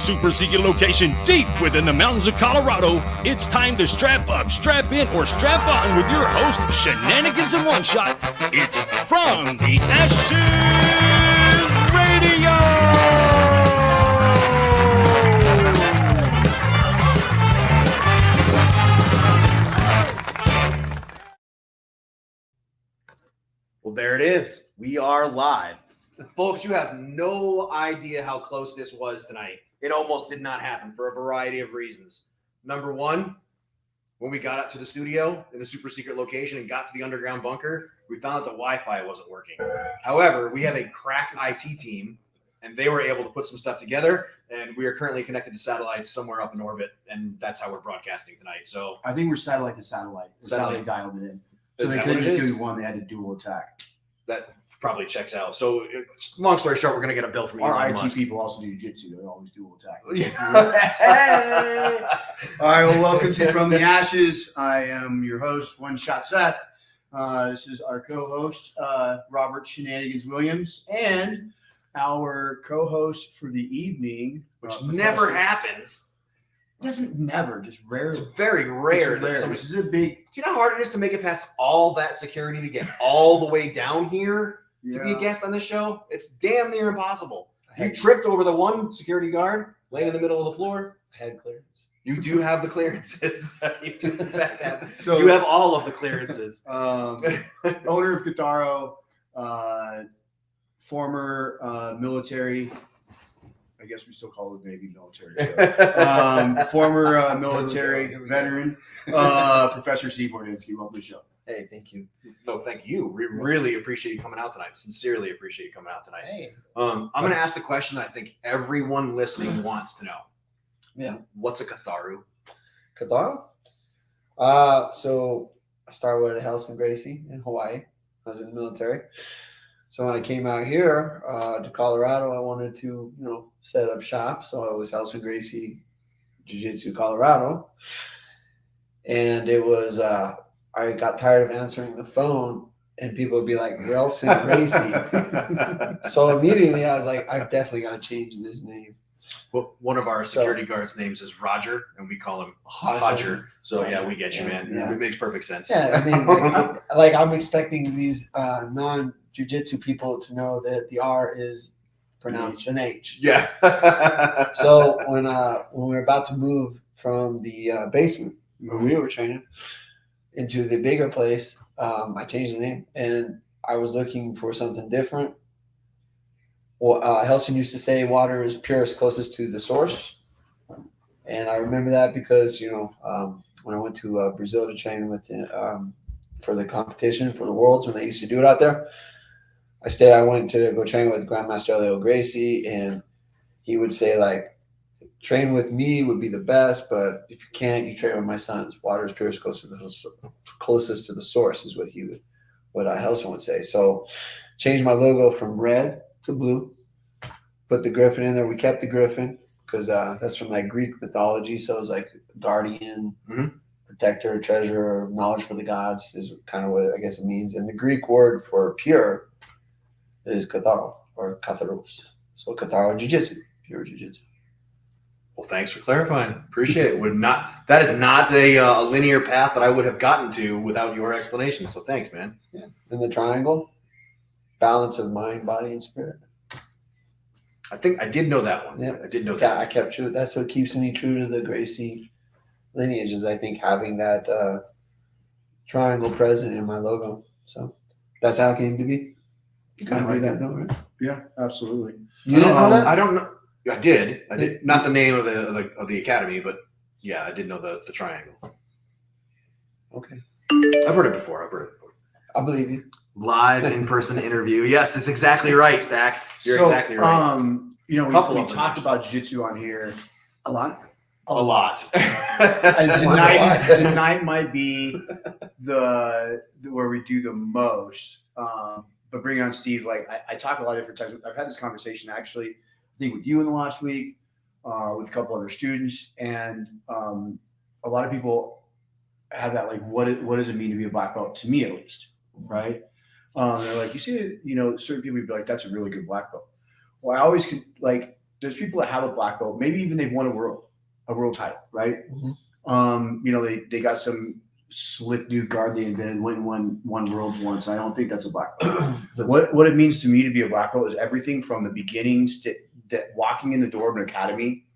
super secret location deep within the mountains of Colorado, it's time to strap up, strap in, or strap on with your host, Shenanigans in One Shot. It's From the Ashes Radio! Well, there it is. We are live. Folks, you have no idea how close this was tonight. It almost did not happen for a variety of reasons. Number one, when we got up to the studio in the super secret location and got to the underground bunker, we found out the Wi-Fi wasn't working. However, we have a crack IT team, and they were able to put some stuff together, and we are currently connected to satellites somewhere up in orbit, and that's how we're broadcasting tonight. So I think we're satellite to satellite. That's how they dialed it in. So they that couldn't what it just is? do one; they had to dual attack. That probably checks out. So, long story short, we're going to get a bill from Our Elon IT Musk. people also do Jitsu. They always dual attack. Yeah. All right. Well, welcome to From the Ashes. I am your host, One Shot Seth. This is our co-host, Robert Shenanigans Williams, and our co-host for the evening, Which never happens. Doesn't never, just rarely. It's very rare. It's rare. Somebody, This is a big. do you know how hard it is to make it past all that security to get all the way down here to be a guest on this show? It's damn near impossible. You tripped over the one security guard laying in the middle of the floor. Had clearance. You do have the clearances. You do in fact have. So, You have all of the clearances. owner of Catharo, former military. I guess we still call it Navy military. So. Former military veteran, Professor Steve Hordinski. Welcome to the show. Hey, thank you. No, thank you. We really appreciate you coming out tonight. Sincerely appreciate you coming out tonight. Hey. I'm going to ask the question I think everyone listening wants to know. Yeah. What's a Catharu? Catharo? So I started with Hordinski Gracie in Hawaii. I was in the military. So when I came out here to Colorado, I wanted to, set up shop. So I was Hordinski Gracie Jiu-Jitsu Colorado. And it was, I got tired of answering the phone and people would be like, Relson Gracie. So immediately I was like, I've definitely got to change this name. Well, one of our security guards' names is Roger, and we call him Hodger. So yeah, we get you, man. Yeah. It makes perfect sense. Yeah, I mean, I'm expecting these non-jiu-jitsu people to know that the R is pronounced an H. Yeah. So when we were about to move from the basement where we were training into the bigger place, I changed the name, and I was looking for something different. Well, Helson used to say water is purest, closest to the source. And I remember that because, when I went to Brazil to train with for the competition, for the Worlds, when they used to do it out there, I went to go train with Grandmaster Leo Gracie, and he would say, like, train with me would be the best, but if you can't, you train with my sons. Water is purest, closest to the source is what Helson would say. So changed my logo from red to blue, put the griffin in there. We kept the griffin because that's from like Greek mythology. So it was like guardian, protector, treasurer, knowledge for the gods is kind of what I guess it means. And the Greek word for pure is katharo or katharos. So katharo jiu-jitsu, pure jiu-jitsu. Well, thanks for clarifying. Appreciate it. That is not a linear path that I would have gotten to without your explanation. So thanks, man. Yeah. And the triangle, balance of mind, body, and spirit. I think I did know that one. Yeah. I did know Yeah, that. I kept true. That's what keeps me true to the Gracie lineage is I think having that triangle present in my logo. So that's how it came to be. You kind of knew that, though, right? Yeah, absolutely. You didn't know that? I don't know. I did. Not the name of the academy, but yeah, I did know the triangle. Okay. I've heard it before. I believe you. Live in-person interview. Yes, it's exactly right, Stack. You're exactly right. We talked about jiu-jitsu on here a lot. A lot. And tonight might be where we do the most. But bringing on Steve, like I talk a lot of different times. I've had this conversation actually, I think with you in the last week, with a couple other students, and a lot of people have that like, what does it mean to be a black belt? To me, at least, right? They're like, you see, certain people would be like, that's a really good black belt. Well, I always could like there's people that have a black belt, maybe even they've won a world title, right? Mhm. They got some slick new guard they invented, went and won worlds once. I don't think that's a black belt. What it means to me to be a black belt is everything from the beginnings to walking in the door of an academy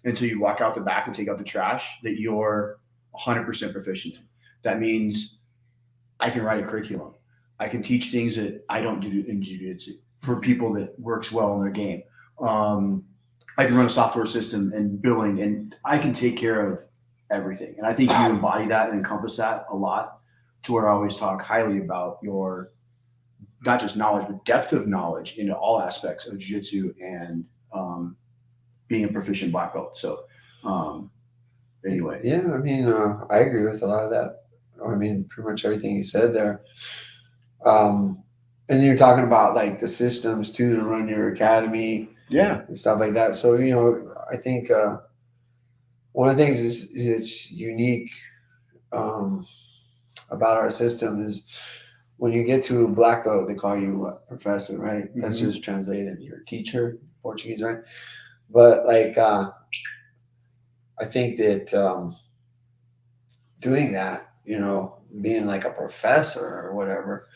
until you walk out the back and take out the trash, that you're 100% proficient. That means I can write a curriculum. I can teach things that I don't do in jiu-jitsu for people that works well in their game. I can run a software system and billing, and I can take care of everything. And I think you embody that and encompass that a lot, to where I always talk highly about your not just knowledge, but depth of knowledge into all aspects of jiu-jitsu and being a proficient black belt. So anyway. Yeah, I mean, I agree with a lot of that. I mean, pretty much everything you said there. And you're talking about like the systems too to run your academy, Yeah, and stuff like that. So I think one of the things is it's unique about our system is when you get to a black belt, they call you what, professor, right? That's Mhm. just translated. You're a teacher, Portuguese, right? But like, I think that doing that, being like a professor or whatever,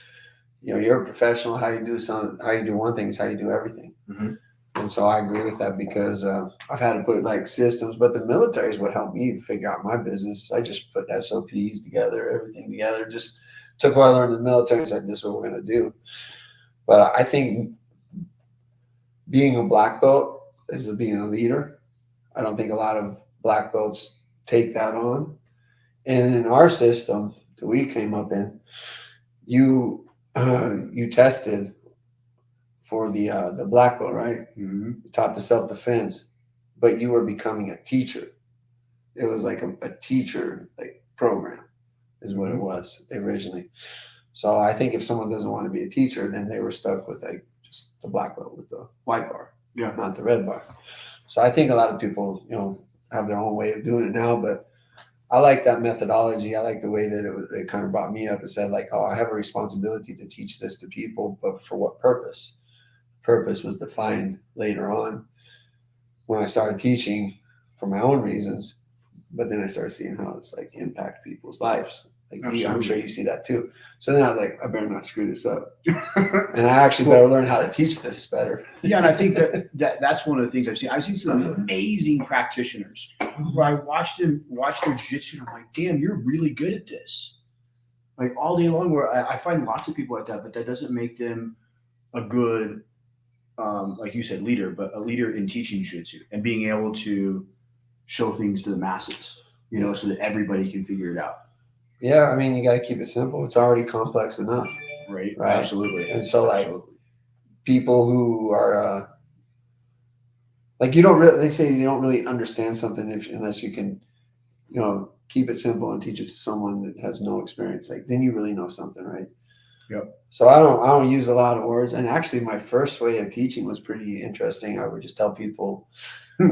you're a professional. How you do one thing is how you do everything. Mhm. And so I agree with that because I've had to put like systems, but the military is what helped me figure out my business. I just put SOPs together, everything together. Just took what I learned in the military and said, this is what we're going to do. But I think being a black belt is being a leader. I don't think a lot of black belts take that on. And in our system that we came up in, you tested for the black belt, right? Mhm. You taught the self-defense, but you were becoming a teacher. It was like a teacher like program is what it was originally. So I think if someone doesn't want to be a teacher, then they were stuck with like just the black belt with the white bar, Yeah. not the red bar. So I think a lot of people, have their own way of doing it now, but I like that methodology. I like the way that it kind of brought me up and said like, oh, I have a responsibility to teach this to people, but for what purpose? Purpose was defined later on when I started teaching for my own reasons, but then I started seeing how it's like impact people's lives. Like I'm Absolutely. sure you see that too. So then I was like, I better not screw this up, and I actually better learn how to teach this better. Yeah, and I think that's one of the things I've seen. I've seen some amazing practitioners where I watched their jiu-jitsu and I'm like, damn, you're really good at this. Like all day long, where I find lots of people like that, but that doesn't make them a good, like you said, leader, but a leader in teaching jiu-jitsu and being able to show things to the masses, so that everybody can figure it out. Yeah, I mean, you got to keep it simple. It's already complex enough. Right. Right. Absolutely. And so like people who are like they say you don't really understand something unless you can, keep it simple and teach it to someone that has no experience. Like then you really know something, right? Yep. So I don't use a lot of words. And actually my first way of teaching was pretty interesting. I would just tell people,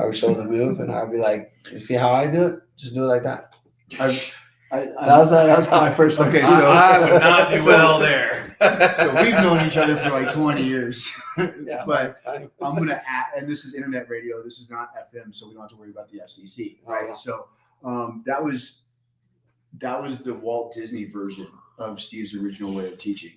I would show the move and I'd be like, you see how I do it? Just do it like that. That was how I first learned. Okay, So so I would not do well there. So we've known each other for like 20 years. Yeah, But I- I'm going to add, and this is internet radio. This is not FM, so we don't have to worry about the FCC, right? Oh, yeah. So that was the Walt Disney version of Steve's original way of teaching.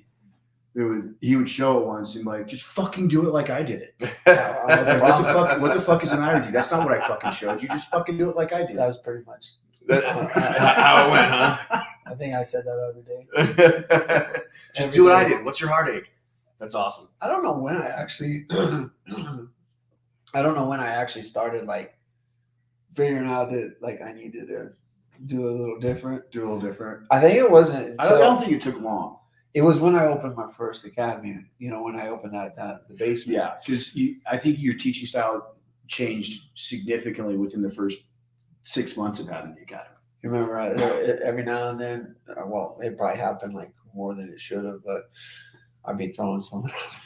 He would show it once and like, just fucking do it like I did it. Like, what the fuck is the matter with you? That's not what I fucking showed you. Just fucking do it like I did. That was pretty much. How it went, huh? I think I said that every day. Just do what I did. What's your heartache? That's awesome. I don't know when I actually. I don't know when I actually started like figuring out that like I needed to do a little different. Do a little different. I think it wasn't. I don't think it took long. It was when I opened my first academy. When I opened the basement. Yeah, because I think your teaching style changed significantly within the first 6 months of having the academy. You remember every now and then. Well, it probably happened like more than it should have, but I'd be throwing someone out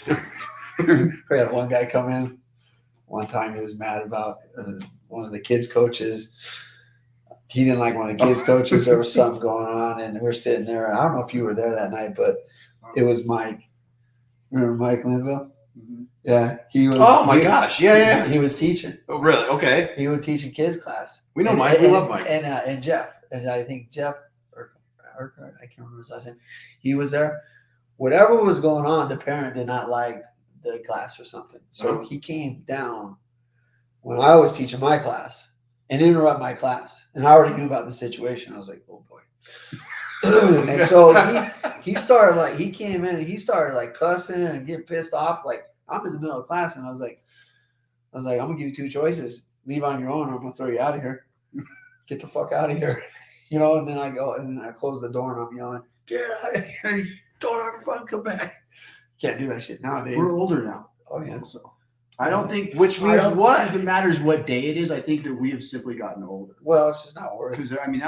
there. We had one guy come in. One time he was mad about one of the kids' coaches. He didn't like one of the kids' coaches. There was something going on, and we're sitting there. I don't know if you were there that night, but it was Mike. Remember Mike Linville? Mm-hmm. Yeah, he was. Oh my gosh! Yeah. He was teaching. Oh, really? Okay. He was teaching kids class. We know And- Mike. We and- love Mike. And Jeff. And I think Jeff Urquhart, I can't remember his last name. He was there. Whatever was going on, the parent did not like the class or something. So he came down when I was teaching my class and interrupt my class. And I already knew about the situation. I was like, oh boy. And so he started like, he came in and he started like cussing and getting pissed off. Like, I'm in the middle of class and I was like, I'm gonna give you two choices. Leave on your own or I'm gonna throw you out of here. Get the fuck out of here. You know, and then I go and then I close the door and I'm yelling, get out of here. Don't ever fucking come back. Can't do that shit nowadays. We're older now. Oh yeah. So I don't think Which I means don't what? think it matters what day it is. I think that we have simply gotten older. Well, it's just not worth it. Because I mean,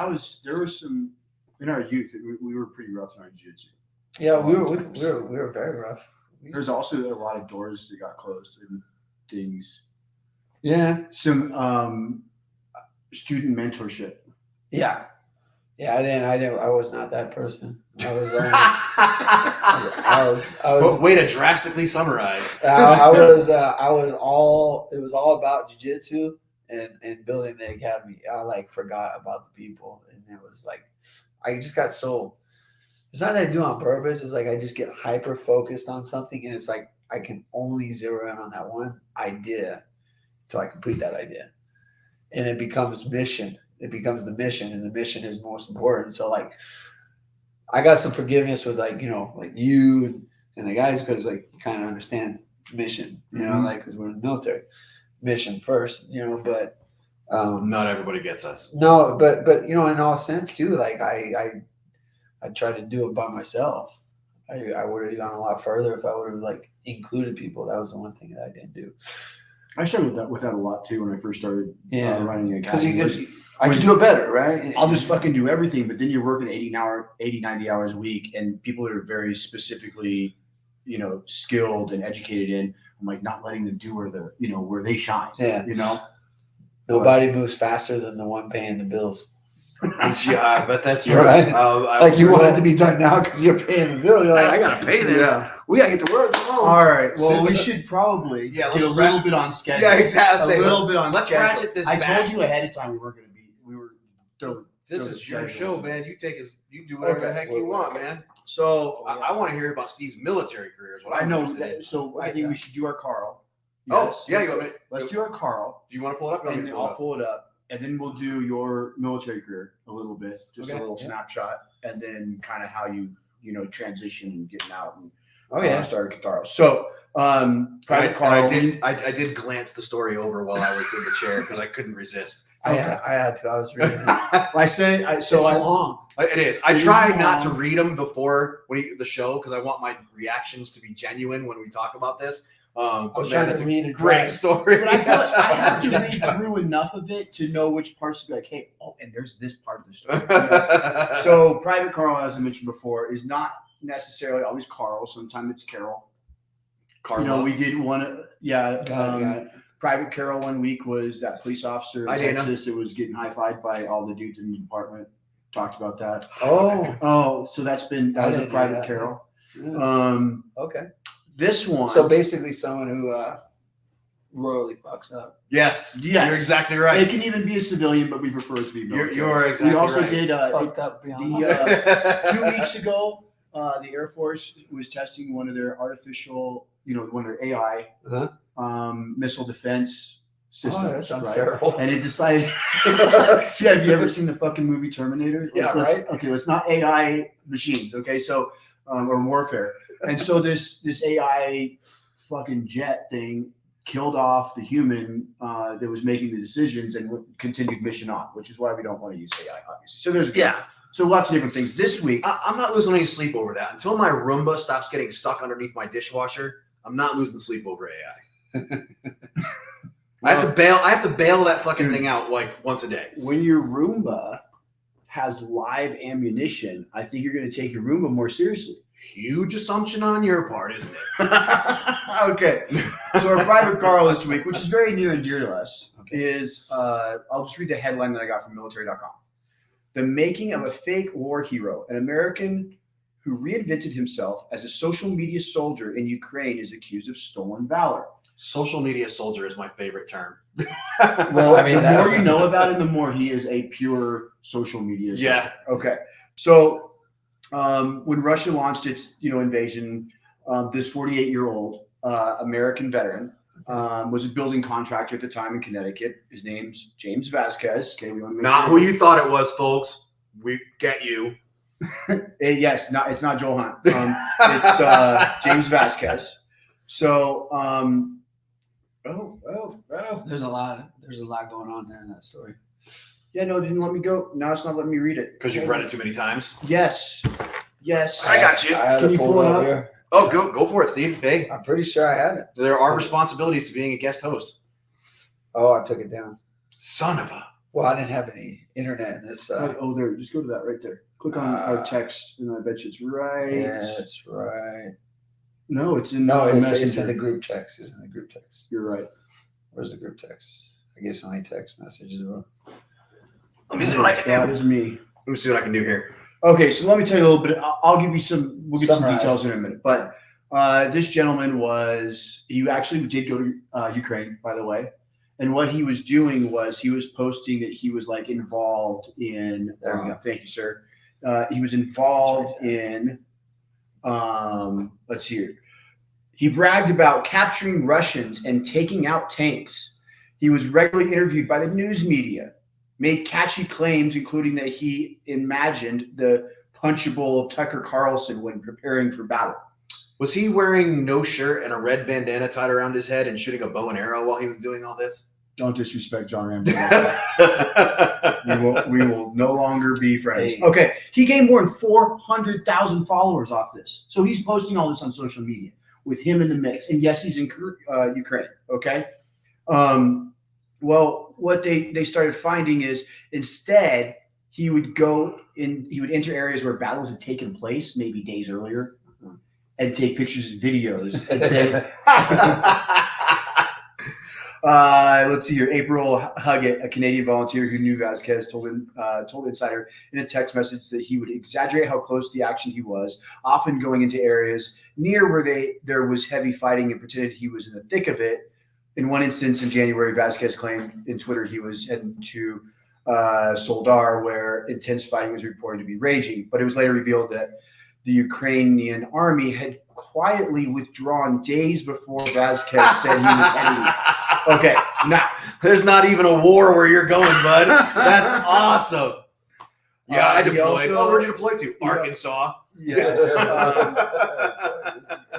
there was some in our youth. We were pretty rough in our jiu-jitsu. Yeah, we were very rough. There's also a lot of doors that got closed and things. Yeah. Some student mentorship. Yeah. Yeah, I was not that person. I was Way to drastically summarize. it was all about jiu-jitsu and building the academy. I like forgot about the people, and it was like I just got so. It's not that I do it on purpose. It's like I just get hyper focused on something, and it's like I can only zero in on that one idea until I complete that idea, and it becomes mission. It becomes the mission, and the mission is most important. So like, I got some forgiveness with like you and the guys because like you kind of understand mission, like because we're in the military, mission first, but Not everybody gets us. no, but in all sense too, like I tried to do it by myself. I would have gone a lot further if I would have like included people. That was the one thing that I didn't do. I struggled with that a lot too when I first started running the Because academy. I could do it better, right? I'll just fucking do everything, but then you're working 80, 90 hours a week, and people that are very specifically, skilled and educated in, I'm like not letting them do where they shine. Yeah. Nobody moves faster than the one paying the bills. Yeah, but that's true. Right. Like you want it to to be done now because you're paying the bill. You're like, I gotta pay this. Yeah. We gotta get to work. All right. Well, So- we should probably Yeah, get let's a little bit on schedule. Yeah, exactly. A little bit on Let's schedule. ratchet this I back. told you ahead of time we were throwing. This throw is the your schedule. show, man. You do whatever the Okay. heck you want, man. So I want to hear about Steve's military career. Is what I I'm know. interested in. So I think we should do our Carl. Oh, Yes. yeah, you want me to- Let's do our Carl, Do you want to pull it up? and then I'll pull it up, and then we'll do your military career a little bit, just Okay, a little yeah. snapshot, and then kind of how you transition and getting out and Oh yeah. started Kataro. So Private Carl. I did glance the story over while I was in the chair because I couldn't resist. I had to. I was reading it. I said It's long. It is. I It is try not to long. read them before the show because I want my reactions to be genuine when we talk about this. I was But trying man, to it's read a it. great story. But I feel like I have to read through enough of it to know which parts to be like, hey, and there's this part of the story. So Private Carl, as I mentioned before, is not necessarily always Carl. Sometimes it's Carol. Carlo. We did one. Got it. Private Carol one week was that police officer in Hi, Dana. Texas that was getting high-fived by all the dudes in the department. Talked about that. Oh, So that I was a didn't know Private that. Carol. yeah. Okay. This one. So basically, someone who royally fucks up. Yes, Yes. you're exactly it right. can even be a civilian, but we prefer it to be military. You're exactly We also right. did Fucked up beyond. the 2 weeks ago. The Air Force was testing one of their artificial, one of their AI Uh-huh. missile defense systems. Oh, that sounds right? terrible. And it decided. Have you ever seen the fucking movie Terminator? Yeah, right. Okay, it's not AI machines. Okay, so or warfare, and so this AI fucking jet thing killed off the human that was making the decisions and continued mission on, which is why we don't want to use AI, obviously. So there's So lots of different things. This week, I'm not losing any sleep over that until my Roomba stops getting stuck underneath my dishwasher. I'm not losing sleep over AI. I have to bail that fucking thing out like once a day. when your Roomba has live ammunition, I think you're going to take your Roomba more seriously. Huge assumption on your part, isn't it? Okay. So our Private Carl this week, which is very near and dear to us, is I'll just read the headline that I got from military.com. The making of a fake war hero, an American who reinvented himself as a social media soldier in Ukraine, is accused of stolen valor. Social media soldier is my favorite term. Well, I mean, the that- more you know about him, the more he is a pure social media soldier. Yeah. Okay. So when Russia launched its invasion, this 48-year-old American veteran was a building contractor at the time in Connecticut. His name's James Vasquez. Okay, we want to make Not sure- who you thought it was, folks. We get you. Yes, it's not Joel Hunt. It's James Vasquez. So, There's a lot going on there in that story. yeah, no, it didn't let me go. Now it's not letting me read it. Because you've read it too many times. Yes. I got you. I had Can it you pulled pull it up up? here. Oh, go for it, Steve. Hey, I'm pretty sure I had it. there are responsibilities to being a guest host. Oh, I took it down. Son of a. Well, I didn't have any internet in this. Oh, there. Just go to that right there. Click on our text, and I bet you it's right. Yeah, that's right. No, it's in No, it's in Messenger. the group text. It's in the group text. You're right. Where's the group text? I guess only text messages. Let me see what I can That do. is me. Let me see what I can do here. Okay, so let me tell you a little bit. I'll give you some. We'll get some Summarize. details in a minute. But this gentleman he actually did go to Ukraine, by the way. And what he was doing was he was posting that he was like involved in. There we go. Thank you, sir. He was involved in. Let's see here. He bragged about capturing Russians and taking out tanks. He was regularly interviewed by the news media, made catchy claims, including that he imagined the punchable Tucker Carlson when preparing for battle. Was he wearing no shirt and a red bandana tied around his head and shooting a bow and arrow while he was doing all this? Don't disrespect John Ramsey. like that. we will no longer be friends. Hey. Okay, he gained more than 400,000 followers off this. So he's posting all this on social media with him in the mix. And yes, he's in Ukraine. Okay. Well, what they started finding is instead he would enter areas where battles had taken place maybe days earlier and take pictures and videos and say, let's see here. April Huggett, a Canadian volunteer who knew Vasquez, told Insider in a text message that he would exaggerate how close to the action he was, often going into areas near where there was heavy fighting and pretended he was in the thick of it. In one instance in January, Vasquez claimed in Twitter he was heading to Soledar, where intense fighting was reported to be raging. But it was later revealed that the Ukrainian army had quietly withdrawn days before Vasquez said he was heading. Okay, now There's not even a war where you're going, bud. That's awesome. Yeah, I he deployed. also- Where'd you deploy to? Arkansas. yes,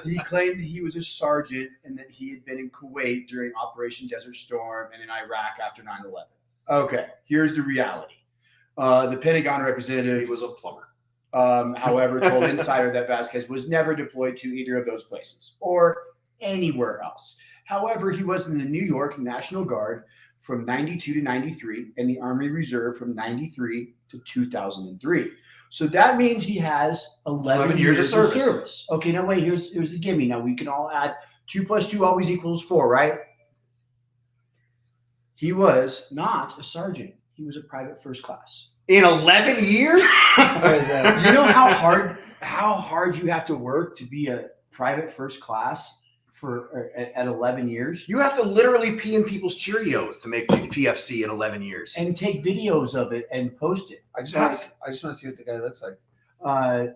he claimed he was a sergeant and that he had been in Kuwait during Operation Desert Storm and in Iraq after 9/11. Okay, here's the reality. The Pentagon He representative, was a plumber. however, told Insider that Vasquez was never deployed to either of those places or anywhere else. However, he was in the New York National Guard from 92 to 93 and the Army Reserve from 93 to 2003. So that means he has 11 years of service. Okay, now wait, here's the gimme. Now we can all add 2 + 2 always equals 4, right? He was not a sergeant. He was a private first class. In 11 years? What is that? You know how hard you have to work to be a private first class at 11 years? You have to literally pee in people's Cheerios to make PFC in 11 years. And take videos of it and post it. I just want to see what the guy looks like.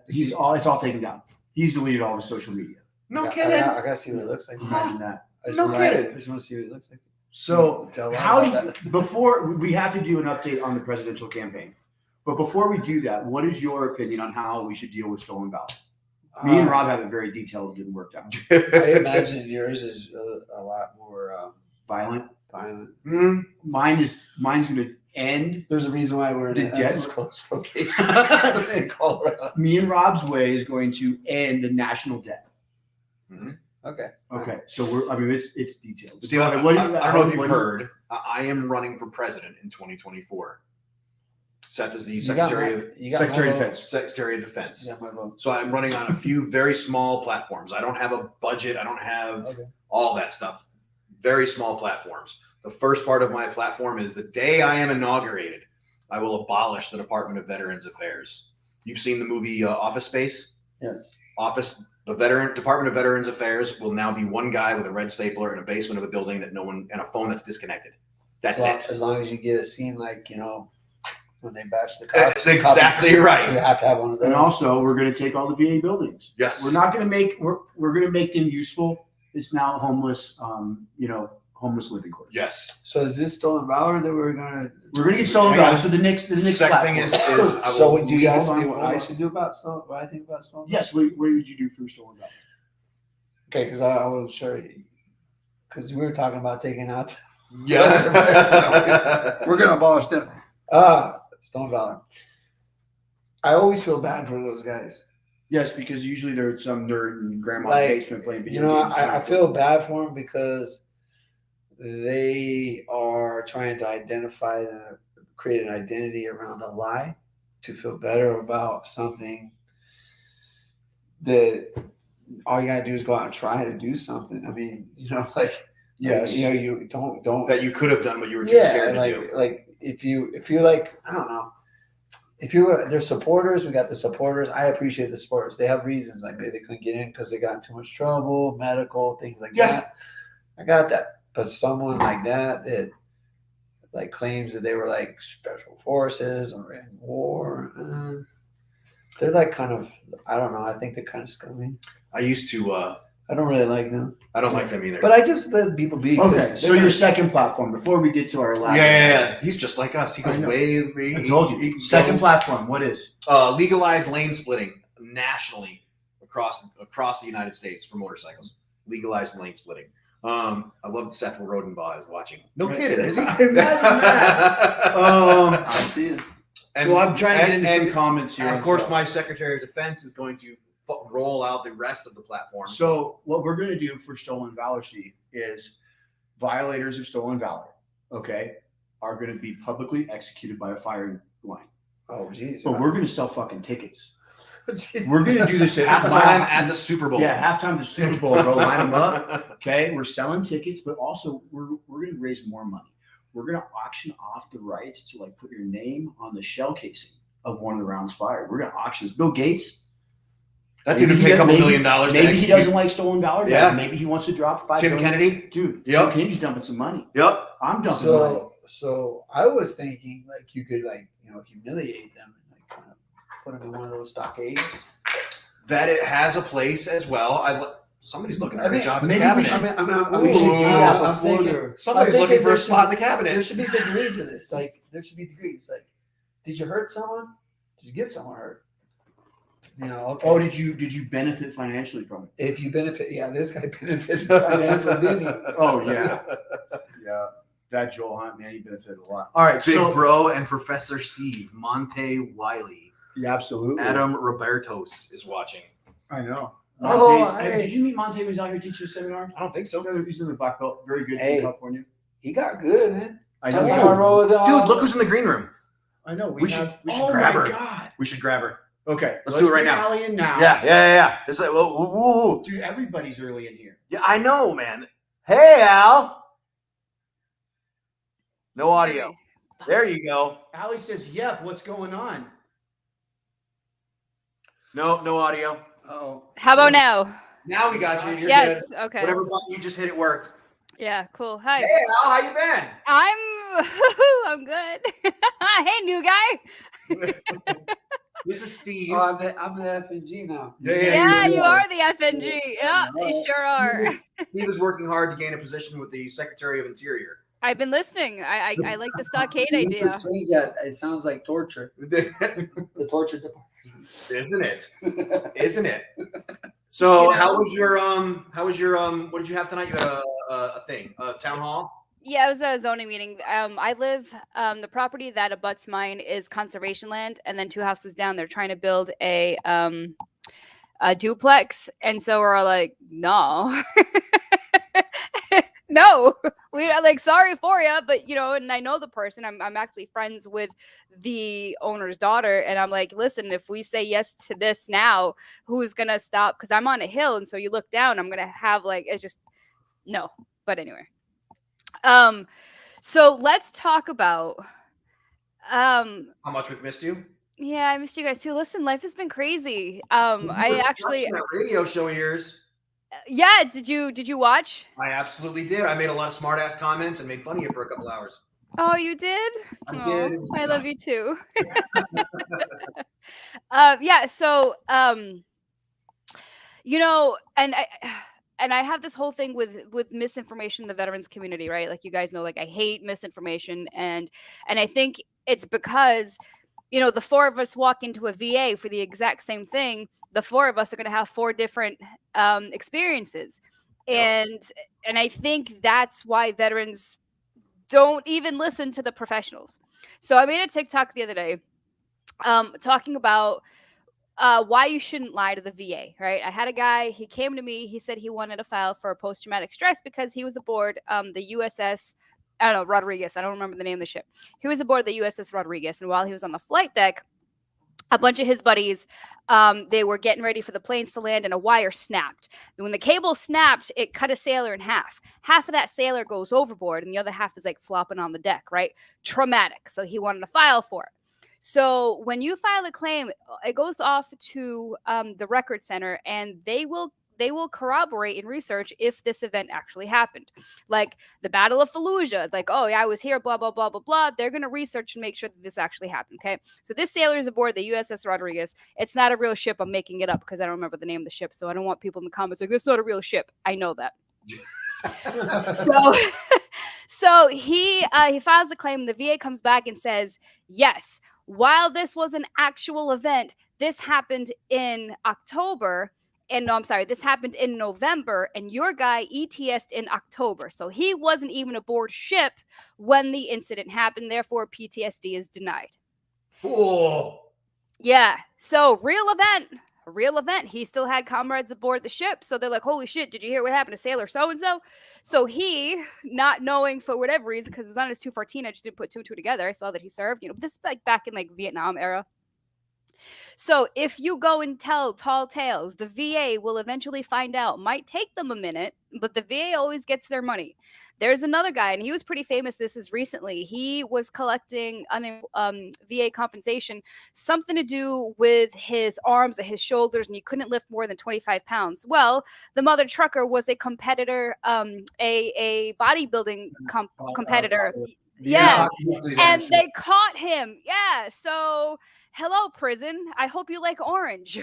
It's all taken down. He's deleted all the social media. No I kidding. gotta see what it looks like. Imagine that. I just No wanna- kidding. I just want to see what it looks like. So Tell a lot how about do you, before we have to do an update on the presidential campaign, but before we do that, what is your opinion on how we should deal with stolen ballots? Me and Rob have it very detailed. It didn't work out. I imagine yours is a lot more Violent. violent. Mine's going to end. There's a reason why we're in The a jet- undisclosed location in Colorado. Me and Rob's way is going to end the national debt. Okay. Okay, so it's detailed. Steve, I don't What do know if you've heard. I am running for president in 2024. Seth is the Secretary of Secretary of Defense. Secretary of Defense. Yeah, my vote. So I'm running on a few very small platforms. I don't have a budget. I don't have all that stuff. Very small platforms. The first part of my platform is the day I am inaugurated, I will abolish the Department of Veterans Affairs. You've seen the movie Office Space? Yes. Office, the Department of Veterans Affairs will now be one guy with a red stapler in a basement of a building that no one, and a phone that's disconnected. That's it. As long as you get a scene like, when they bash the That's cops. exactly right. You have to have one of those. And also, we're going to take all the VA buildings. Yes. We're not going to make we're going to make them useful. It's now homeless, homeless living quarters. Yes. So is this stolen valor that we're gonna get stolen Hang on. valor? So the next Second thing is I so will do you guys hold think on, what I hold on. should do about stolen? What I think about stolen? Yes. What did you do for stolen valor? Okay, because I wasn't sure. Because we were talking about taking out. yeah. We're gonna abolish them. Stolen valor. I always feel bad for those guys. Yes, because usually there's some nerd in grandma's Like, basement playing video games. I feel bad for them because they are trying to identify and create an identity around a lie to feel better about something that all you gotta do is go out and try to do something. I mean, Yes. you don't That you could have done, but you were too scared to do. like if you're like, I don't know, if you were their supporters, we got the supporters. I appreciate the supporters. They have reasons, like maybe they couldn't get in because they got in too much trouble, medical things like Yeah. that. I got that. But someone like that like claims that they were like special forces or in war, they're like kind of, I don't know. I think they're kind of scummy. I used to. I don't really like them. I don't like them either. But I just let people be. 'cause Okay, they're so your gonna- second platform before we get to our last. yeah. He's just like us. He goes I know. way. I told you. Second platform. What is? Legalize lane splitting nationally across the United States for motorcycles. Legalize lane splitting. I love that Seth Rodenbaugh is watching. No kidding, is he? Imagine that. I see it. And, Well, I'm trying to get into and- some comments here. and of course, so. my Secretary of Defense is going to roll out the rest of the platform. So what we're going to do for stolen valor, Steve, is violators of stolen valor, okay, are going to be publicly executed by a firing line. Oh, jeez. But we're going to sell fucking tickets. We're going to do this at halftime at the Super Bowl. Yeah, halftime at the Super Bowl, bro. Line them up. Okay, we're selling tickets, but also we're going to raise more money. We're going to auction off the rights to like put your name on the shell casing of one of the rounds fired. We're going to auction this. Bill Gates. That dude would pay a couple $1 million to Maybe he execute. doesn't like stolen valor. Yeah. Maybe he wants to drop $5 Tim billion. Kennedy. Dude, Yep. Tim Kennedy's dumping some money. Yep. I'm dumping money. So I was thinking like you could humiliate them and like kind of put them in one of those stockades. That it has a place as well. Somebody's looking at I mean, a job in the maybe we cabinet. should- We should do Ooh. that I'm before thinking- they're- Somebody's I'm looking thinking for a there spot in the There cabinet. should be degrees to this. Like there should be degrees. Like, did you hurt someone? Did you get someone hurt? Okay. Oh, did you benefit financially from it? If you benefit, this guy benefited financially, didn't he? Oh yeah, yeah. That Joel Hunt, man, he benefited a lot. All right, Big so Bro and Professor Steve, Monte Wiley, yeah, absolutely. Adam Robertos is watching. I know. Oh, Monte's, hey. Did you meet Monte when he was out here teaching a seminar? I don't think so. He's in the black belt. Very good Hey. from California. He got good, man. I That's know. how I roll with Dude, look who's in the green room. I know. We should oh grab my her. God. We should grab her. Okay, Let's do it right bring now. Allie in now. Yeah. It's like, whoa. Dude, everybody's early in here. Yeah, I know, man. Hey, Al. No audio. There you go. Allie says, "Yep, what's going on?" No audio. Oh, How about now? Now we got you. You're Yes. good. Okay. Whatever button you just hit, it worked. Yeah. Cool. Hi. Hey, Al, how you been? I'm good. Hey, new guy. This is Steve. I'm the FNG now. Yeah, you are the FNG. Yeah, Yeah. you sure are. He was working hard to gain a position with the Secretary of Interior. I've been listening. I like the stockade You should idea. change that. It sounds like torture. The torture department. Isn't it? Isn't it? So, You know? how was your what did you have tonight? You had a thing, a town hall. Yeah, it was a zoning meeting. I live the property that abuts mine is conservation land, and then 2 houses down, they're trying to build a duplex, and so we're all like, no. No, we are like, sorry for you, but and I know the person. I'm actually friends with the owner's daughter, and I'm like, listen, if we say yes to this now, who's gonna stop? Because I'm on a hill, and so you look down, I'm gonna have it's just no. But anyway, so let's talk about How much we've missed you? Yeah, I missed you guys too. Listen, life has been crazy. You I were actually, watching that radio show of yours. yeah. Did you watch? I absolutely did. I made a lot of smart ass comments and made fun of you for a couple hours. Oh, you did? I Aw, did. It was a I good love time. you too. Yeah. So, you know, and I have this whole thing with misinformation in the veterans community, right? Like you guys know, like I hate misinformation, and I think it's because, you know, the four of us walk into a VA for the exact same thing. The four of us are going to have four different experiences, Yep. and I think that's why veterans don't even listen to the professionals. So I made a TikTok the other day, talking about why you shouldn't lie to the VA, right? I had a guy, he came to me, he said he wanted to file for post traumatic stress because he was aboard the USS, I don't know, Rodriguez. I don't remember the name of the ship. He was aboard the USS Rodriguez. And while he was on the flight deck, a bunch of his buddies, they were getting ready for the planes to land and a wire snapped. And when the cable snapped, it cut a sailor in half. Half of that sailor goes overboard and the other half is like flopping on the deck, right? Traumatic. So he wanted to file for it. So when you file a claim, it goes off to the record center, and they will corroborate and research if this event actually happened. Like the Battle of Fallujah, it's like, oh yeah, I was here, blah blah blah blah blah. They're gonna research and make sure that this actually happened. Okay, so this sailor is aboard the USS Rodriguez. It's not a real ship. I'm making it up because I don't remember the name of the ship, so I don't want people in the comments like it's not a real ship. I know that. So so he files a claim, and the VA comes back and says, yes, while this was an actual event, this happened in October. And no, I'm sorry, this happened in November, and your guy ETS'd in October. So he wasn't even aboard ship when the incident happened. Therefore, PTSD is denied. Oh. Yeah. So real event. He still had comrades aboard the ship. So they're like, holy shit, did you hear what happened to Sailor so-and-so? So he, not knowing for whatever reason, because it was on his 214, I just didn't put two and two together. I saw that he served, you know, this is like back in like Vietnam era. So if you go and tell tall tales, the VA will eventually find out. Might take them a minute, but the VA always gets their money. There's another guy, and he was pretty famous. This is recently. He was collecting VA compensation, something to do with his arms or his shoulders, and he couldn't lift more than 25 pounds. Well, the mother trucker was a competitor, a bodybuilding competitor. Yeah. And they caught him. Yeah. So, hello, prison. I hope you like orange.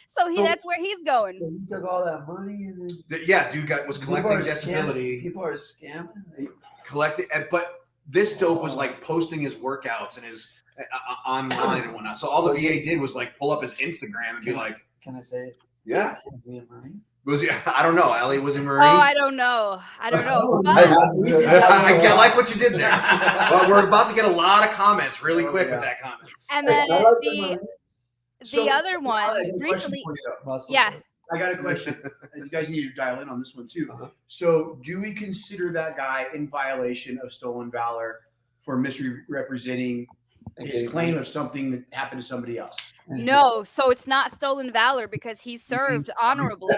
So that's where he's going. So he took all that money and then Yeah, dude was collecting people are disability. People are scamming. Collecting, but this dope was like posting his workouts and his online and whatnot. So all the VA did was like pull up his Instagram and be like, Can I say it? yeah. Was he a Marine? Was he? I don't know. Allie was a Marine. Oh, I don't know. But I like what you did there. But we're about to get a lot of comments really quick with that comment. and then the other one recently, yeah. I got a question. You guys need to dial in on this one too. So, do we consider that guy in violation of stolen valor for misrepresenting his claim of something that happened to somebody else? No, so it's not stolen valor because he served honorably,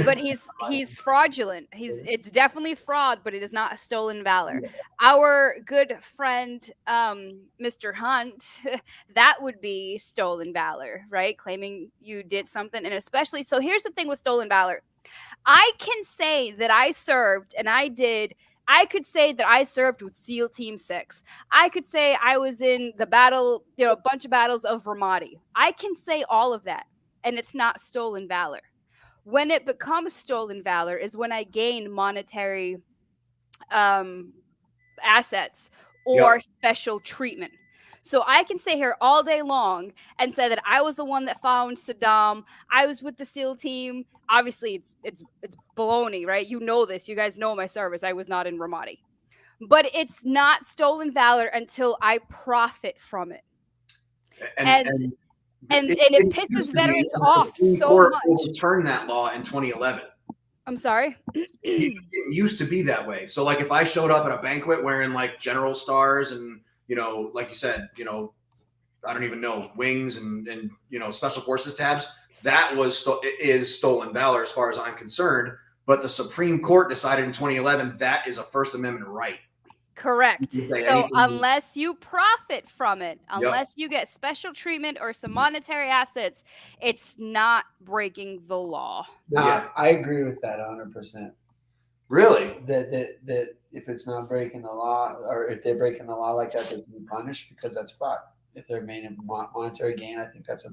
but he's fraudulent. It's definitely fraud, but it is not stolen valor. Our good friend, Mr. Hunt, that would be stolen valor, right? Claiming you did something, and especially so. Here's the thing with stolen valor: I can say that I served and I did. I could say that I served with SEAL Team 6. I could say I was in the battle, you know, a bunch of battles of Ramadi. I can say all of that, and it's not stolen valor. When it becomes stolen valor is when I gain monetary assets or special treatment. So I can sit here all day long and say that I was the one that found Saddam. I was with the SEAL team. Obviously, it's baloney, right? You know this. You guys know my service. I was not in Ramadi. But it's not stolen valor until I profit from it. And it pisses veterans off so much. Overturned that law in 2011. I'm sorry? It used to be that way. So, like, if I showed up at a banquet wearing, like, general stars and, you know, like you said, you know, I don't even know, wings and you know, special forces tabs, that is stolen valor as far as I'm concerned. But the Supreme Court decided in 2011 that is a First Amendment right. Correct. You can say So anything you- unless you profit from it, unless you get special treatment or some monetary assets, it's not breaking the law. No, Yeah. I agree with that 100%. Really? That if it's not breaking the law, or if they're breaking the law like that, they can be punished because that's fraud. If they're making monetary gain, I think that's a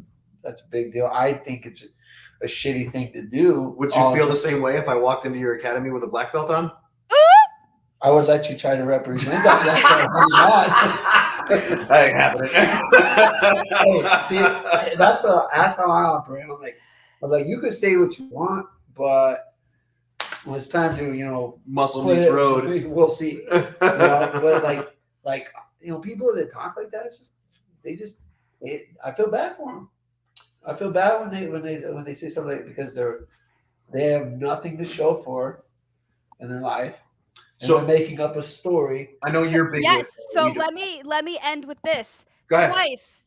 big deal. I think it's a shitty thing to do. Would you feel the same way if I walked into your academy with a black belt on? I would let you try to represent that. That ain't happening. Hey, see, that's how I operate. I was like, you could say what you want, but when it's time to, muscle put meets it- road. we'll see. But like people that talk like that, it's just I feel bad for them. I feel bad when they say something like, because they have nothing to show for in their life. And So- they're making up a story. I know you're big. Yes. with- So you do- let me end with this. Go ahead.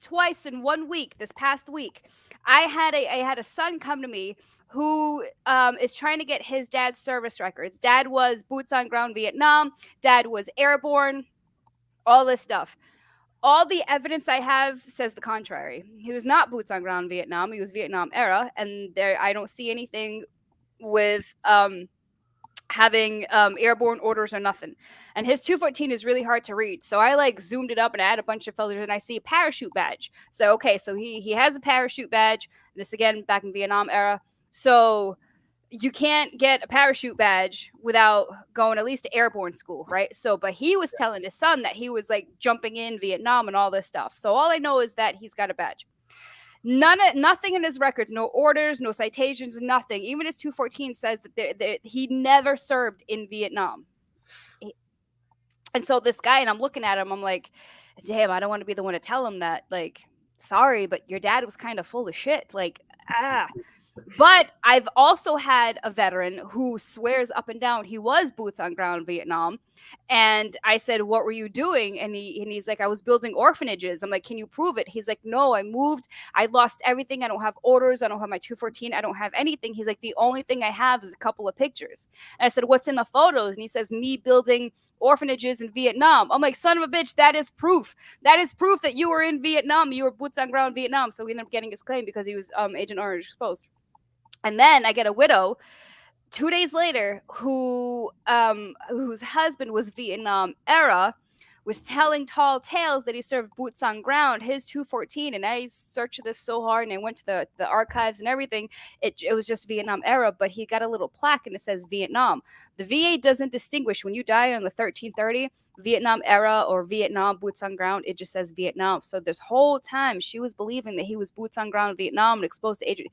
Twice in 1 week, this past week, I had a son come to me who is trying to get his dad's service records. Dad was boots on ground Vietnam. Dad was airborne. All this stuff. All the evidence I have says the contrary. He was not boots on ground Vietnam. He was Vietnam era, and I don't see anything with having airborne orders or nothing. And his 214 is really hard to read. So I zoomed it up and I had a bunch of filters and I see a parachute badge. So okay, so he has a parachute badge. This again back in Vietnam era. So you can't get a parachute badge without going at least to airborne school, right? So but he was telling his son that he was jumping in Vietnam and all this stuff. So all I know is that he's got a badge. Nothing in his records, no orders, no citations, nothing. Even his 214 says that he never served in Vietnam. And so this guy, and I'm looking at him, I'm like, damn, I don't want to be the one to tell him that, sorry, but your dad was kind of full of shit. But I've also had a veteran who swears up and down he was boots on ground Vietnam. And I said, what were you doing? And he's like, I was building orphanages. I'm like, can you prove it? He's like, no, I moved. I lost everything. I don't have orders. I don't have my 214. I don't have anything. He's like, the only thing I have is a couple of pictures. And I said, what's in the photos? And he says, me building orphanages in Vietnam. I'm like, son of a bitch, that is proof. That is proof that you were in Vietnam. You were boots on ground Vietnam. So we ended up getting his claim because he was Agent Orange exposed. And then I get a widow 2 days later whose husband was Vietnam era, was telling tall tales that he served boots on ground, his 214. And I searched this so hard and I went to the archives and everything. It was just Vietnam era, but he got a little plaque and it says Vietnam. The VA doesn't distinguish when you die on the 1330, Vietnam era or Vietnam boots on ground. It just says Vietnam. So this whole time she was believing that he was boots on ground Vietnam and exposed to agent.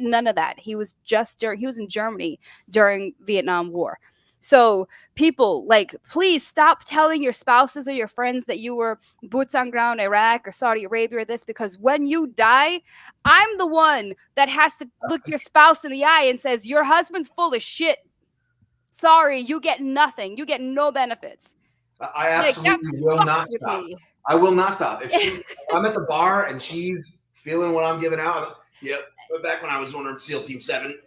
None of that. He was in Germany during Vietnam War. So people, please stop telling your spouses or your friends that you were boots on ground Iraq or Saudi Arabia or this, because when you die, I'm the one that has to look your spouse in the eye and says, your husband's full of shit. Sorry, you get nothing. You get no benefits. I absolutely will not stop. I will not stop. If I'm at the bar and she's feeling what I'm giving out, yep. But back when I was on SEAL Team 7,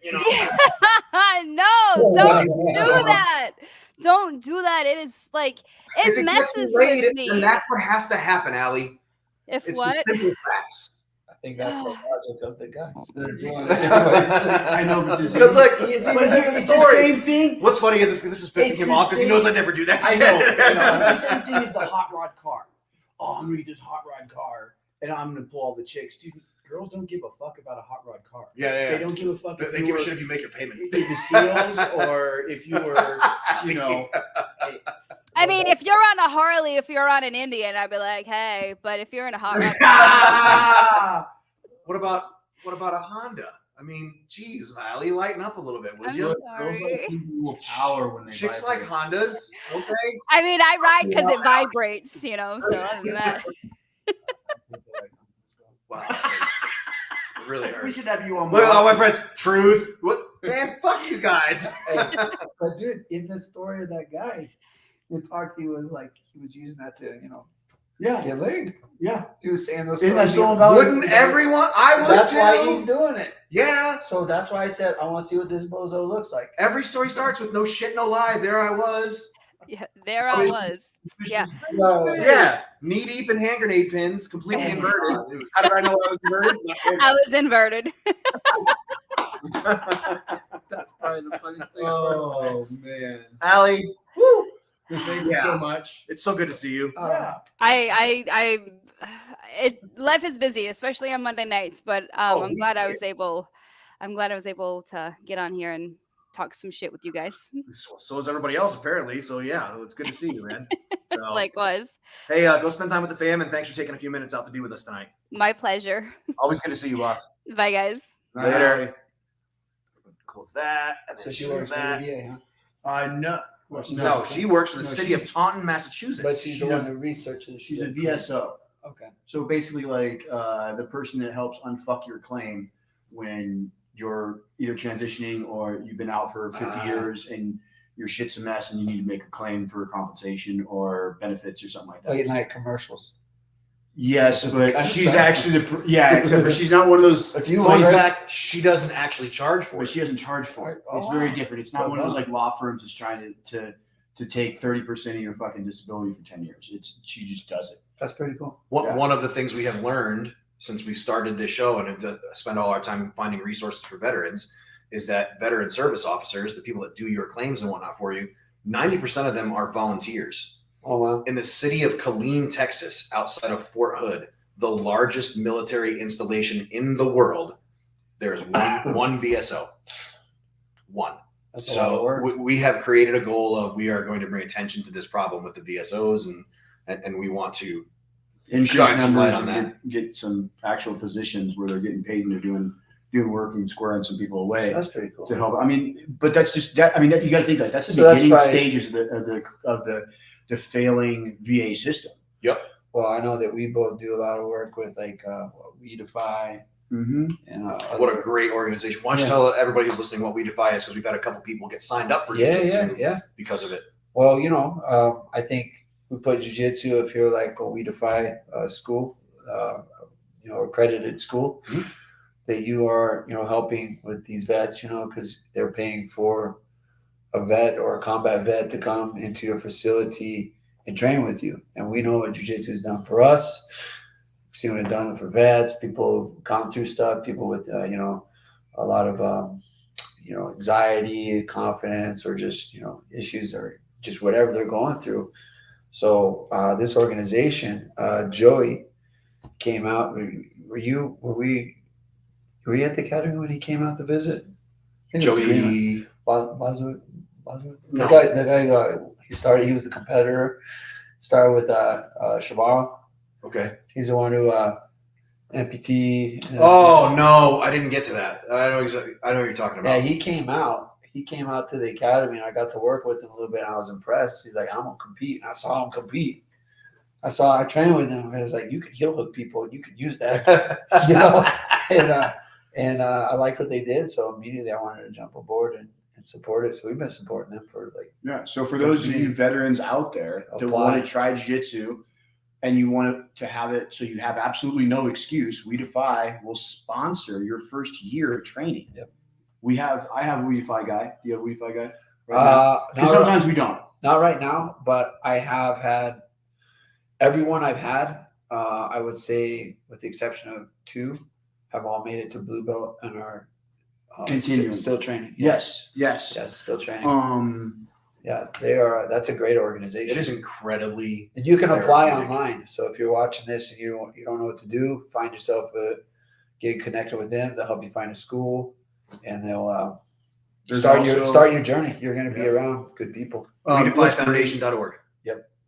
No, don't do that. Don't do that. It is it messes with me. And that's what has to happen, Allie. If it's what? the simple facts. I think that's the logic of the guys. They're doing it. I know, but Because it's even the it's story. the same thing. What's funny is this is pissing It's him the off because he same- knows I never do that I shit. know. It's the same thing as the hot rod car. Oh, I'm gonna get this hot rod car, and I'm gonna pull all the chicks. Dude, girls don't give a fuck about a hot rod car. Yeah. They don't give a fuck. They give a shit if you make your payment. If the SEALs or if you were, I mean, if you're on a Harley, if you're on an Indian, I'd be like, hey. But if you're in a hot rod, What about a Honda? I mean, geez, Allie, lighten up a little bit, would I'm you? sorry. power when they Chicks vibrate. like Hondas, okay? I mean, I ride because it vibrates, So other than that, Wow, it really We hurts. should have you on. Look at all my friends. Truth. What? Man, fuck you guys. But dude, in the story of that guy, he was using that to, Yeah, get laid. yeah. He was saying those Isn't that stories. stolen valor? Wouldn't everyone? I would That's too. why he's doing it. Yeah. So that's why I said I want to see what this bozo looks like. Every story starts with no shit, no lie. There I was. Yeah, there I was. Yeah. Yeah, knee deep in hand grenade pins, completely inverted. How did I know I was inverted? I was inverted. That's probably the funniest thing. Oh man, Allie, thank you Yeah. so much. it's so good to see you. Life is busy, especially on Monday nights, but I'm glad I was able to get on here and talk some shit with you guys. So is everybody else, apparently. So yeah, it's good to see you, man. So, Likewise. hey, go spend time with the fam, and thanks for taking a few minutes out to be with us tonight. My pleasure. Always good to see you, boss. Bye, guys. Later. Close that. And So then she shoot works for that. the VA, huh? No, she works for the city of she's- Taunton, Massachusetts. But she's the She's a- one who researches. She's a VSO. Okay. So basically, like the person that helps unfuck your claim when you're either transitioning or you've been out for 50 years and your shit's a mess and you need to make a claim for compensation or benefits or something like that. Late night commercials. Yes, but Kind of she's sad. actually except for she's not one of those. If you Fun was fact, she doesn't actually charge for But it. she doesn't charge for it. Oh, It's very wow. different. It's not one of those like law firms that's trying to take 30% of your fucking disability for 10 years. She just does it. that's pretty cool. One of the things we have learned since we started this show and have spent all our time finding resources for veterans is that veteran service officers, the people that do your claims and whatnot for you, 90% of them are volunteers. Oh wow. In the city of Killeen, Texas, outside of Fort Hood, the largest military installation in the world, there's one VSO. One. That's a lot of So work. we have created a goal of we are going to bring attention to this problem with the VSOs and we want to Increase shine some light numbers on and that. Get some actual positions where they're getting paid and they're doing work and squaring some people away That's pretty cool. to help. I mean, but that's just that. I mean, you got to think like that's the So that's beginning probably- stages of the failing VA system. Well, I know that we both do a lot of work with like We Defy Mm-hmm. and What a great organization. Why don't you tell everybody who's listening what We Defy is, because we've had a couple people get signed up for Jiu-Jitsu yeah. because of it. Well, I think we put jiu-jitsu, if you're like a We Defy school, accredited school, that you are, helping with these vets, because they're paying for a vet or a combat vet to come into your facility and train with you. And we know what jiu-jitsu has done for us. We've seen what it's done for vets, people who've gone through stuff, people with, a lot of, anxiety, confidence, or just, issues or just whatever they're going through. So this organization, Joey came out. Were you at the academy when he came out to visit? I think it was Joey, Bazu. No. The guy, he was the competitor. Started with Shabara. okay. He's the one who amputee. Oh no, I didn't get to that. I know what you're talking Yeah, about. he came out. He came out to the academy, and I got to work with him a little bit. And I was impressed. He's like, "I'm gonna compete." And I saw him compete. I trained with him, and it's like you could heel hook people, and you could use that, And I liked what they did, so immediately I wanted to jump aboard and support it. So we've been supporting them for like. Yeah. So for those of you veterans out there that want to try jiu-jitsu and you want to have it so you have absolutely no excuse, We Defy will sponsor your first year of training. Yep. I have a We Defy guy. Do you have a We Defy guy? Because sometimes we don't. Not right now, but I have had everyone I've had. I would say, with the exception of 2, have all made it to blue belt and are Continuing. still training. Yes. Still training. Yeah, they are. That's a great organization. It is incredibly. And you can apply therapeutic. online. So if you're watching this and you don't know what to do, find yourself get connected with them. They'll help you find a school, and they'll start your journey. You're going to be around good people. WeDefyFoundation.org.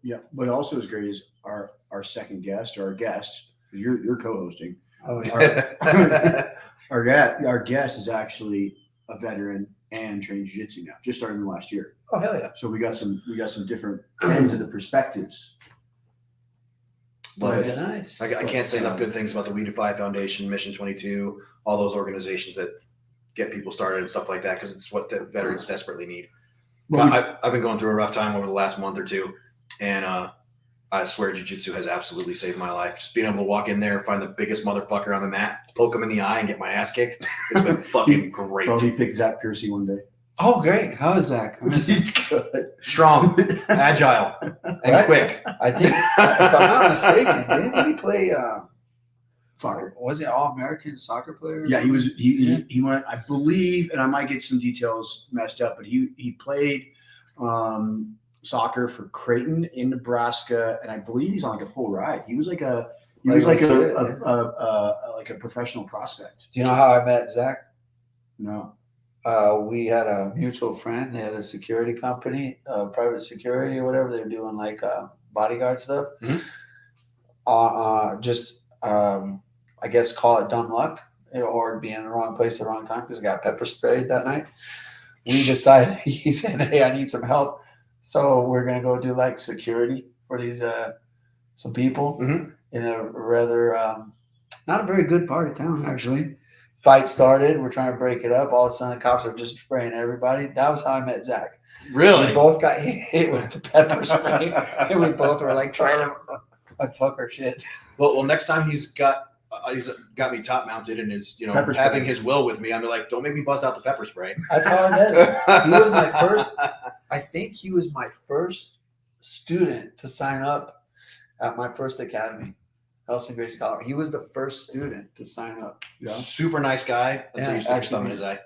Yeah. What also is great is our second guest, or our guest, you're co-hosting. Oh, yeah. Our guest is actually a veteran and trained jiu-jitsu now, just starting the last year. Oh, hell yeah. So we got some different ends of the perspectives. Love Yeah, it. nice. I can't say enough good things about the We Defy Foundation, Mission 22, all those organizations that get people started and stuff like that, because it's what the veterans desperately need. I've been going through a rough time over the last month or two, and I swear jiu-jitsu has absolutely saved my life. Just being able to walk in there, find the biggest motherfucker on the mat, poke him in the eye, and get my ass kicked. It's been fucking great. Well, he picked Zach Piercy one day. Oh, great. How is Zach? He's good. Strong, agile, and Right. quick. I think, if I'm not mistaken, didn't he play? Soccer. Was he all-American soccer player? Yeah, he was. Yeah. He went. I believe, and I might get some details messed up, but he played soccer for Creighton in Nebraska, and I believe he's on like a full ride. He was like a professional prospect. Do you know how I met Zach? No. We had a mutual friend. They had a security company, private security or whatever. They were doing like bodyguard stuff. Mhm. I guess call it dumb luck or be in the wrong place at the wrong time because I got pepper sprayed that night. We decided, he said, hey, I need some help. So we're going to go do like security for these some people Mhm. in a rather not a very good part of town, actually. Fight started. We're trying to break it up. All of a sudden, the cops are just spraying everybody. That was how I met Zach. Really? We both got hit with the pepper spray, and we both were like trying to like fuck our shit. Well, next time he's got me top mounted and is Pepper spray. having his will with me, I'm like, don't make me bust out the pepper spray. That's how I met him. He was my first. I think he was my first student to sign up at my first academy, Helson Grace Scholar. He was the first student to sign up. Yeah. Super nice guy until Yeah, you stick your actually, thumb in his eye.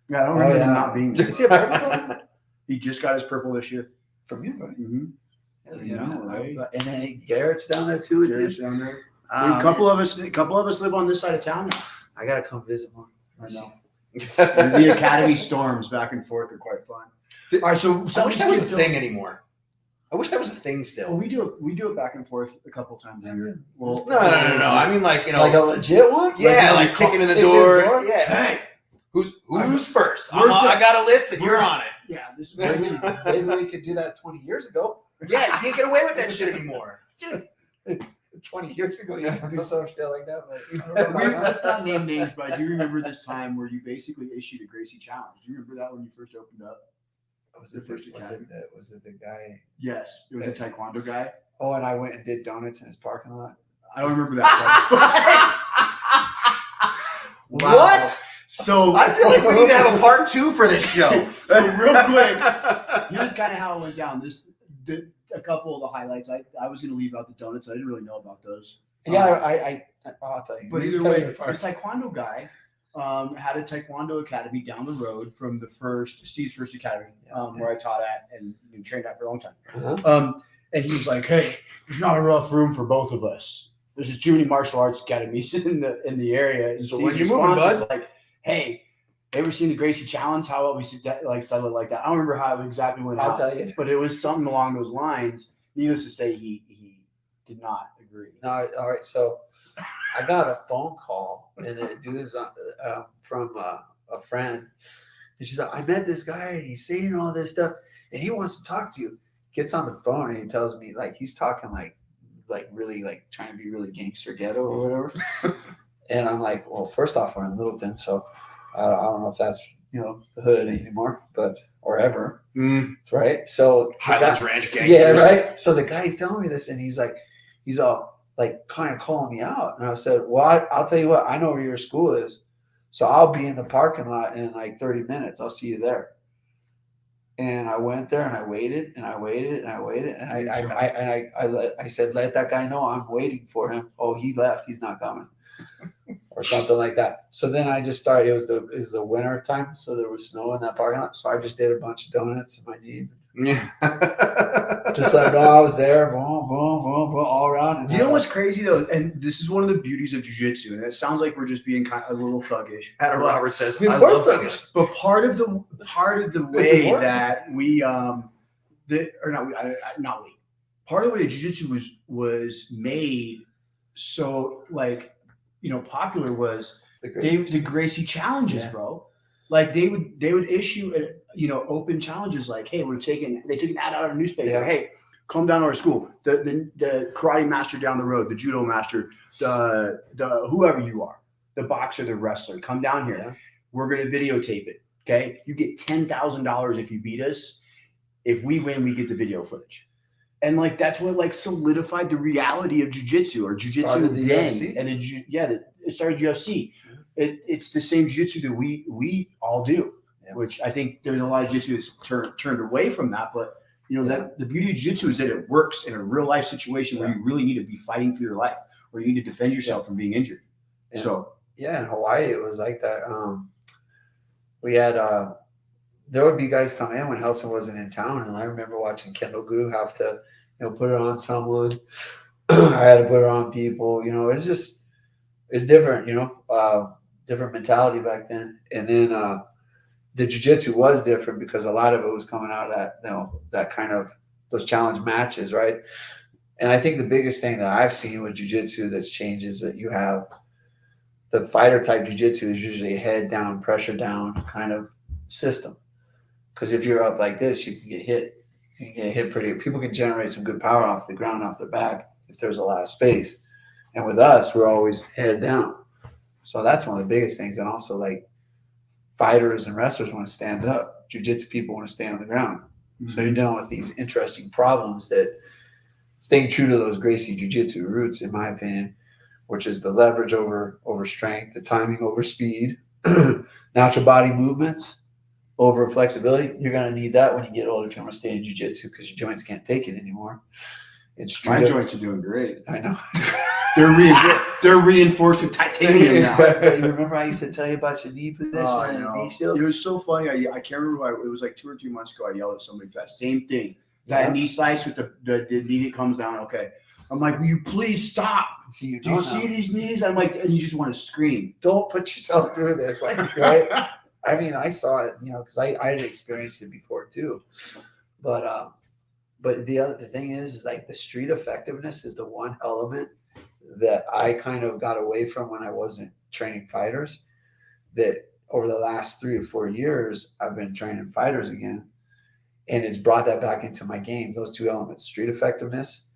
Yeah, I don't remember him yeah. not being. Is he a purple? He just got his purple this year. From you, right? Mm-hmm. Hell Yeah, man. right. And then Garrett's down there too with you. Down there. Ah, A couple of us live on this side of town now. I gotta come visit one. I know. The academy storms back and forth are quite fun. All right, so I wish that was a thing anymore. I wish that was a thing still. Well, we do it back and forth a couple times a year. Well, No. I mean, like Like a legit one? yeah, like like kicking in the kick in the door. door? Yeah. hey, Who's first? Where's I got a list and you're on it. yeah, this is Maybe we could do that 20 years ago. Yeah, you can't get away with that shit anymore. 20 years ago, you had to do some shit like that. But Let's not name names, but I do remember this time where you basically issued a Gracie challenge. Do you remember that when you first opened up? was it the guy? Yes, it was a taekwondo guy. Oh, and I went and did donuts in his parking lot. I don't remember that. Wow. What? So I feel like we need to have a part 2 for this show. So real quick, here's kind of how it went down. A couple of the highlights. I was going to leave out the donuts. I didn't really know about those. Yeah, I'll tell you. But You either tell way, your this part. taekwondo guy had a taekwondo academy down the road from Steve's first academy, where I taught at and trained at for a long time. Uh-huh. And he was like, "Hey, there's not enough room for both of us. There's just too many martial arts academies in the area." And So Steve's when you moving, response bud? was like, "Hey, ever seen the Gracie Challenge? How about we settle it like that?" I don't remember how it exactly went I'll out, tell you. but it was something along those lines. Needless to say, he did not agree. No, all right. So I got a phone call, and the dude is from a friend. And she's like, I met this guy, and he's saying all this stuff, and he wants to talk to you. Gets on the phone, and he tells me, like, he's talking like really, like, trying to be really gangster ghetto or whatever. And I'm like, well, first off, we're in Littleton, so I don't know if that's, the hood anymore, but, or ever. Right? So Highlands Ranch gangsters. yeah, right. So the guy's telling me this, and he's all like kind of calling me out. And I said, well, I'll tell you what, I know where your school is. So I'll be in the parking lot in like 30 minutes. I'll see you there. And I went there and I waited and I waited and I waited. And I said, let that guy know I'm waiting for him. Oh, he left. He's not coming. Or something like that. So then I just started. It was the winter time, so there was snow in that parking lot. So I just did a bunch of donuts in my Jeep. Yeah. Just let them know I was there. Boom, boom, boom, boom, all around. And You know what's crazy though, and this is one of the beauties of jiu-jitsu, and it sounds like we're just being kind of a little thuggish. Adam Roberts says, We I were love thuggish. donuts. But part of the way that we part of the way that jiu-jitsu was made so popular was the Gracie challenges, Yeah. bro. Like they would issue open challenges like, hey, they took an ad out of a newspaper. Yeah. Hey, come down to our school. The karate master down the road, the judo master, the whoever you are, the boxer, the wrestler, come down here. Yeah. We're gonna videotape it. Okay, you get $10,000 if you beat us. If we win, we get the video footage. And that's what solidified the reality of jiu-jitsu or jiu-jitsu Started the then. UFC. And it started UFC. It's the same jiu-jitsu that we all do. which I think there's a lot of jiu-jitsu that's turned away from that. But that the beauty of jiu-jitsu is that it works in a real life situation where you really need to be fighting for your life, or you need to defend yourself from being injured. And, so in Hawaii it was like that. We had there would be guys come in when Helson wasn't in town, and I remember watching Kendall Gu have to put it on someone. I had to put it on people. It's different. Different mentality back then. And then the jiu-jitsu was different because a lot of it was coming out of that that kind of those challenge matches, right? And I think the biggest thing that I've seen with jiu-jitsu that's changed is that you have the fighter type jiu-jitsu is usually a head down, pressure down kind of system. Because if you're up like this, you can get hit. You can get hit pretty. People can generate some good power off the ground, off their back, if there's a lot of space. And with us, we're always head down. So that's one of the biggest things. And also, like, fighters and wrestlers want to stand up. Jiu-jitsu people want to stay on the ground. So you're dealing with these interesting problems that staying true to those Gracie jiu-jitsu roots, in my opinion, which is the leverage over strength, the timing over speed, natural body movements over flexibility. You're going to need that when you get older if you want to stay in jiu-jitsu because your joints can't take it anymore. My joints are doing great. I know. They're reinforced with titanium now. You remember I used to tell you about your knee position and knee shield? It was so funny. I can't remember it was like 2 or 3 months ago. I yelled at somebody fast. Same thing. That knee slice with the knee that comes down. Okay. I'm like, will you please stop? Do you see these knees? I'm like, and you just want to scream. Don't put yourself through this. Like, right? I mean, I saw it, because I had experienced it before too. But the thing is like the street effectiveness is the one element that I kind of got away from when I wasn't training fighters. That over the last 3 or 4 years, I've been training fighters again. And it's brought that back into my game. Those 2 elements, street effectiveness,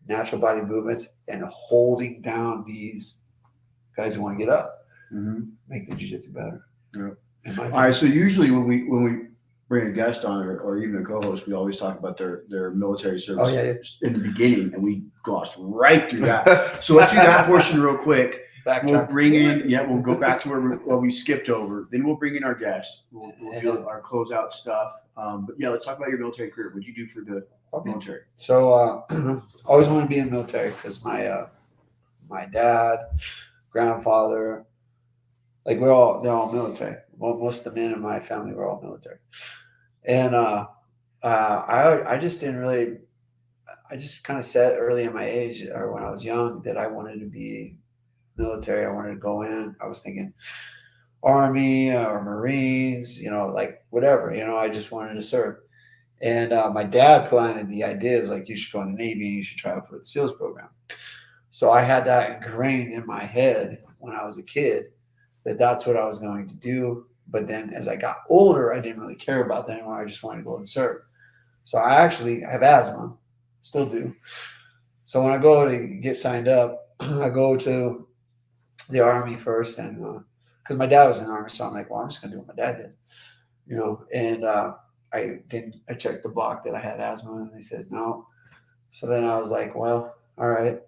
natural body movements, and holding down these guys who want to get up, make the jiu-jitsu better. Yeah. All right. So usually when we bring a guest on or even a co-host, we always talk about their military service in the beginning, and we glossed right through that. So let's do that portion real quick. We'll bring in, we'll go back to where we skipped over. Then we'll bring in our guests. We'll do our closeout stuff. But let's talk about your military career. What did you do for the military? So always wanted to be in the military because my dad, grandfather, like they're all military. Well, most of the men in my family were all military. And I just didn't really, I just kind of said early in my age or when I was young that I wanted to be military. I wanted to go in. I was thinking Army or Marines, like whatever, I just wanted to serve. And my dad planted the ideas like you should go in the Navy and you should try out for the SEALs program. So I had that ingrained in my head when I was a kid that that's what I was going to do. But then as I got older, I didn't really care about that anymore. I just wanted to go and serve. So I have asthma, still do. So when I go to get signed up, I go to the Army first, and because my dad was in the Army, so I'm like, well, I'm just gonna do what my dad did, And I checked the block that I had asthma, and they said no. So then I was like, well, all right,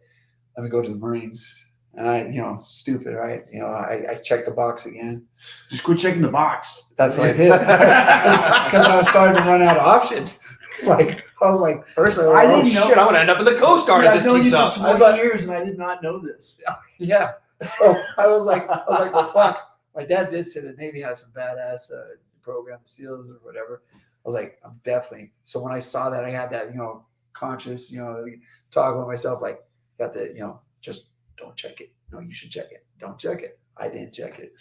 let me go to the Marines. And I, stupid, right? I checked the box again. Just quit checking the box. That's what I did. Because I was starting to run out of options. Like, I was like, first I didn't know. Shit, I'm going to end up in the Coast Guard if this keeps up. I was like, years and I did not know this. Yeah. So I was like, well, fuck. My dad did say the Navy has some badass program, SEALs or whatever. I was like, I'm definitely. So when I saw that, I had that, conscious, talk with myself, like, got the, just don't check it. No, you should check it. Don't check it. I didn't check it.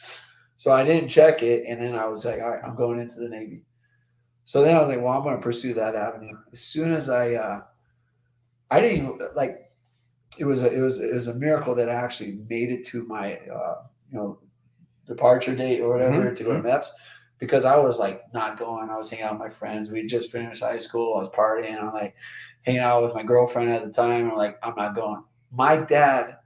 So I didn't check it. And then I was like, all right, I'm going into the Navy. So then I was like, well, I'm going to pursue that avenue. As soon as I didn't even like, it was a miracle that I actually made it to my, departure date or whatever to go to MEPS, because I was like not going. I was hanging out with my friends. We just finished high school. I was partying. I'm like hanging out with my girlfriend at the time. I'm like, I'm not going. My dad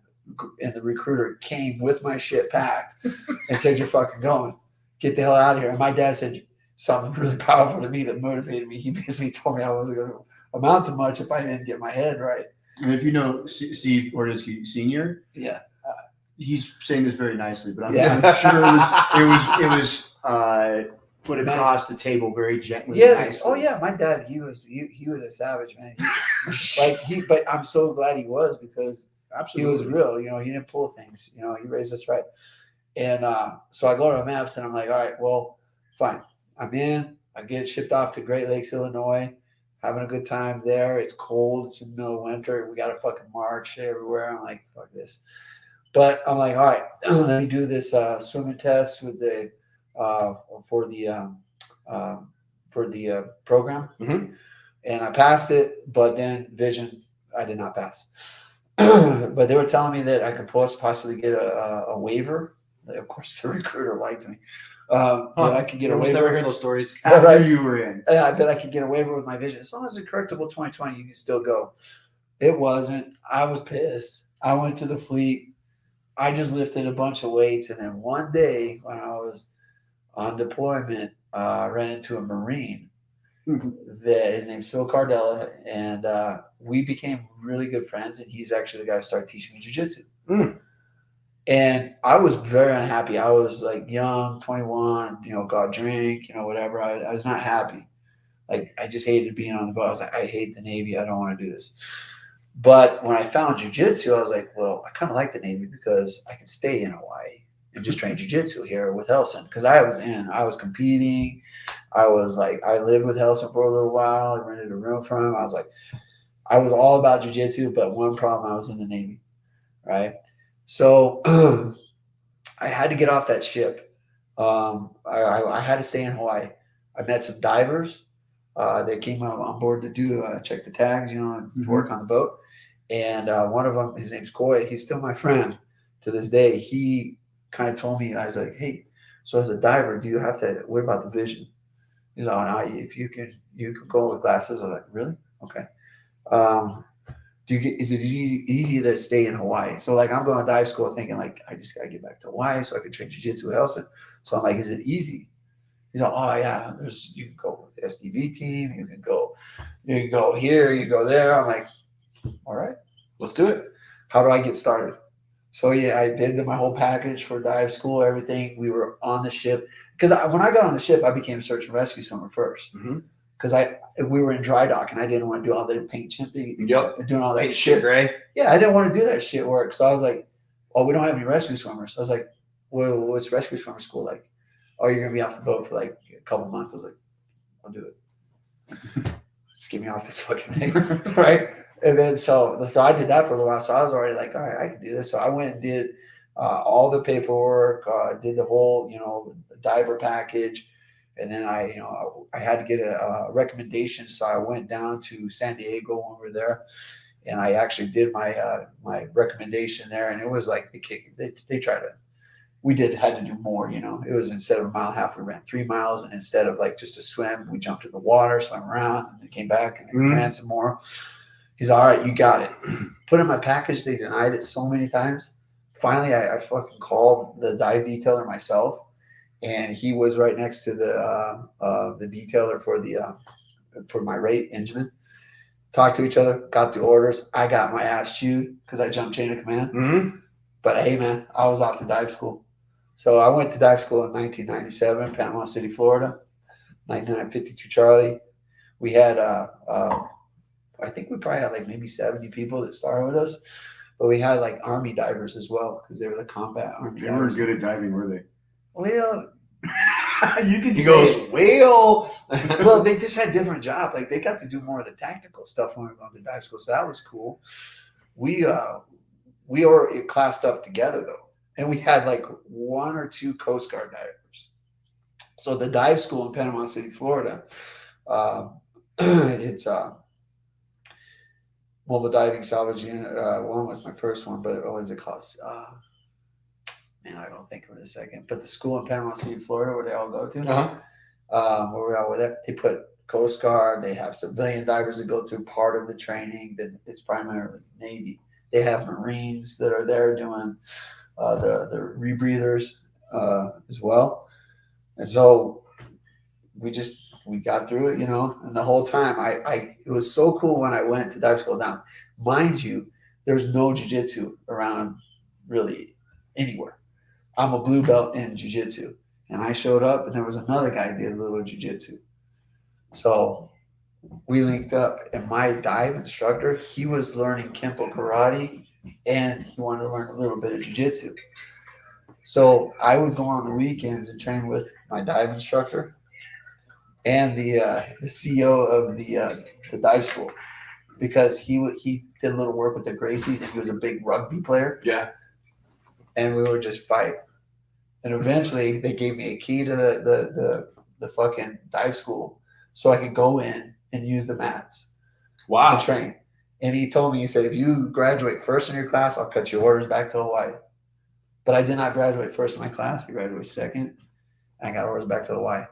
and the recruiter came with my shit packed and said, you're fucking going. Get the hell out of here. And my dad said something really powerful to me that motivated me. He basically told me I wasn't going to amount to much if I didn't get my head right. And if you know Steve Hordinski Sr., he's saying this very nicely, but I'm sure it was put Man. across the table very gently. Yes. nicely. Oh yeah, my dad. He was a savage, man. But I'm so glad he was because Absolutely. he was real. You know, he didn't pull things. You know, he raised us right. And so I go to the maps and I'm like, all right, well, fine. I'm in. I get shipped off to Great Lakes, Illinois. Having a good time there. It's cold. It's in the middle of winter. We got to fucking march everywhere. I'm like, fuck this. But I'm like, all right, let me do this swimming test with the for the program, and I passed it. But then vision, I did not pass. But they were telling me that I could possibly get a waiver. Of course, the recruiter liked me. That I could get a waiver. Never hear those stories. After you were in. That I could get a waiver with my vision. As long as it's correctable 20/20, you can still go. It wasn't. I was pissed. I went to the fleet. I just lifted a bunch of weights, and then one day when I was on deployment, I ran into a Marine. His name's Phil Cardella, and we became really good friends. And he's actually the guy who started teaching me jiu-jitsu. And I was very unhappy. I was like young, 21, got drink, whatever. I was not happy. Like, I just hated being on the boat. I was like, I hate the Navy. I don't want to do this. But when I found jiu-jitsu, I was like, well, I kind of like the Navy because I can stay in Hawaii and just train jiu-jitsu here with Helson. Because I was competing. I was like, I lived with Helson for a little while. I rented a room from him. I was all about jiu-jitsu, but one problem, I was in the Navy, right? So I had to get off that ship. I had to stay in Hawaii. I met some divers. They came on board to do check the tags, and work on the boat. And one of them, his name's Coy. He's still my friend to this day. He kind of told me, I was like, hey, so as a diver, do you have to worry about the vision? He's like, oh, no, if you can go with glasses. I was like, really? Okay. Is it easy to stay in Hawaii? So like I'm going to dive school thinking like I just gotta get back to Hawaii so I can train jiu-jitsu with Helson. So I'm like, is it easy? He's like, oh yeah, you can go with the SDV team, you can go here, you go there. I'm like, all right, let's do it. How do I get started? So yeah, I did my whole package for dive school, everything. We were on the ship because when I got on the ship, I became a search and rescue swimmer first. Because we were in dry dock and I didn't want to do all the paint chipping, doing all that Paint shit. Gray. Yeah, I didn't want to do that shit work. So I was like, "Oh, we don't have any rescue swimmers." I was like, "Well, what's rescue swimmer school like?" "Oh, you're gonna be off the boat for like a couple months." I was like, "I'll do it. Just get me off this fucking thing, right?" And then so I did that for a little while. So I was already like, "All right, I can do this." So I went and did all the paperwork, did the whole diver package. And then I had to get a recommendation, so I went down to San Diego when we were there, and I actually did my recommendation there. And it was like they tried to. We had to do more. It was instead of a mile and a half, we ran 3 miles, and instead of like just a swim, we jumped in the water, swam around, and then came back and then ran some more. He's all right, you got it. Put in my package. They denied it so many times. Finally, I fucking called the dive detailer myself. And he was right next to the detailer for my rate engine. Talked to each other, got the orders. I got my ass chewed because I jumped chain of command. But hey, man, I was off to dive school. So I went to dive school in 1997, Panama City, Florida, 9952 Charlie. We had, I think we probably had like maybe 70 people that started with us. But we had like Army divers as well because they were the combat Army They divers. weren't good at diving, were they? Well, you can He say goes, well. well, they just had different jobs. Like they got to do more of the tactical stuff when we were going to dive school. So that was cool. We were classed up together though, and we had like 1 or 2 Coast Guard divers. So the dive school in Panama City, Florida, it's mobile diving salvage unit. One was my first one, but what is it called? Man, I don't think of it in a second. But the school in Panama City, Florida, where they all go to, where we all were there, they put Coast Guard. They have civilian divers that go through part of the training. That it's primarily Navy. They have Marines that are there doing the rebreathers as well. And so we got through it, And the whole time, it was so cool when I went to dive school. Now, mind you, there's no jiu-jitsu around really anywhere. I'm a blue belt in jiu-jitsu. And I showed up, and there was another guy who did a little jiu-jitsu. So we linked up, and my dive instructor, he was learning Kempo karate, and he wanted to learn a little bit of jiu-jitsu. So I would go on the weekends and train with my dive instructor and the CEO of the dive school, because he did a little work with the Gracies, and he was a big rugby player. Yeah. And we would just fight. And eventually they gave me a key to the fucking dive school so I could go in and use the mats Wow. to train. And he told me, he said, if you graduate first in your class, I'll cut your orders back to Hawaii. But I did not graduate first in my class. I graduated second. And I got orders back to Hawaii.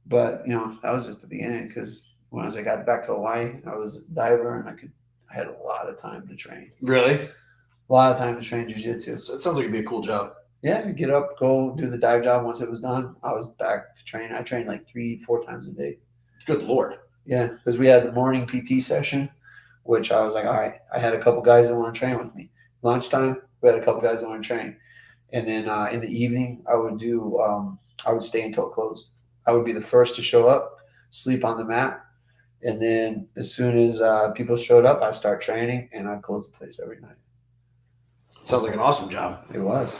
But, that was just the beginning, because once I got back to Hawaii, I was a diver, and I had a lot of time to train. Really? A lot of time to train jiu-jitsu. So it sounds like it'd be a cool job. Yeah, get up, go do the dive job. Once it was done, I was back to train. I trained like 3-4 times a day. Good Lord. Yeah, because we had the morning PT session, which I was like, all right, I had a couple guys that want to train with me. Lunchtime, we had a couple guys that want to train. And then in the evening, I would stay until it closed. I would be the first to show up, sleep on the mat. And then as soon as people showed up, I'd start training, and I'd close the place every night. Sounds like an awesome job. It was.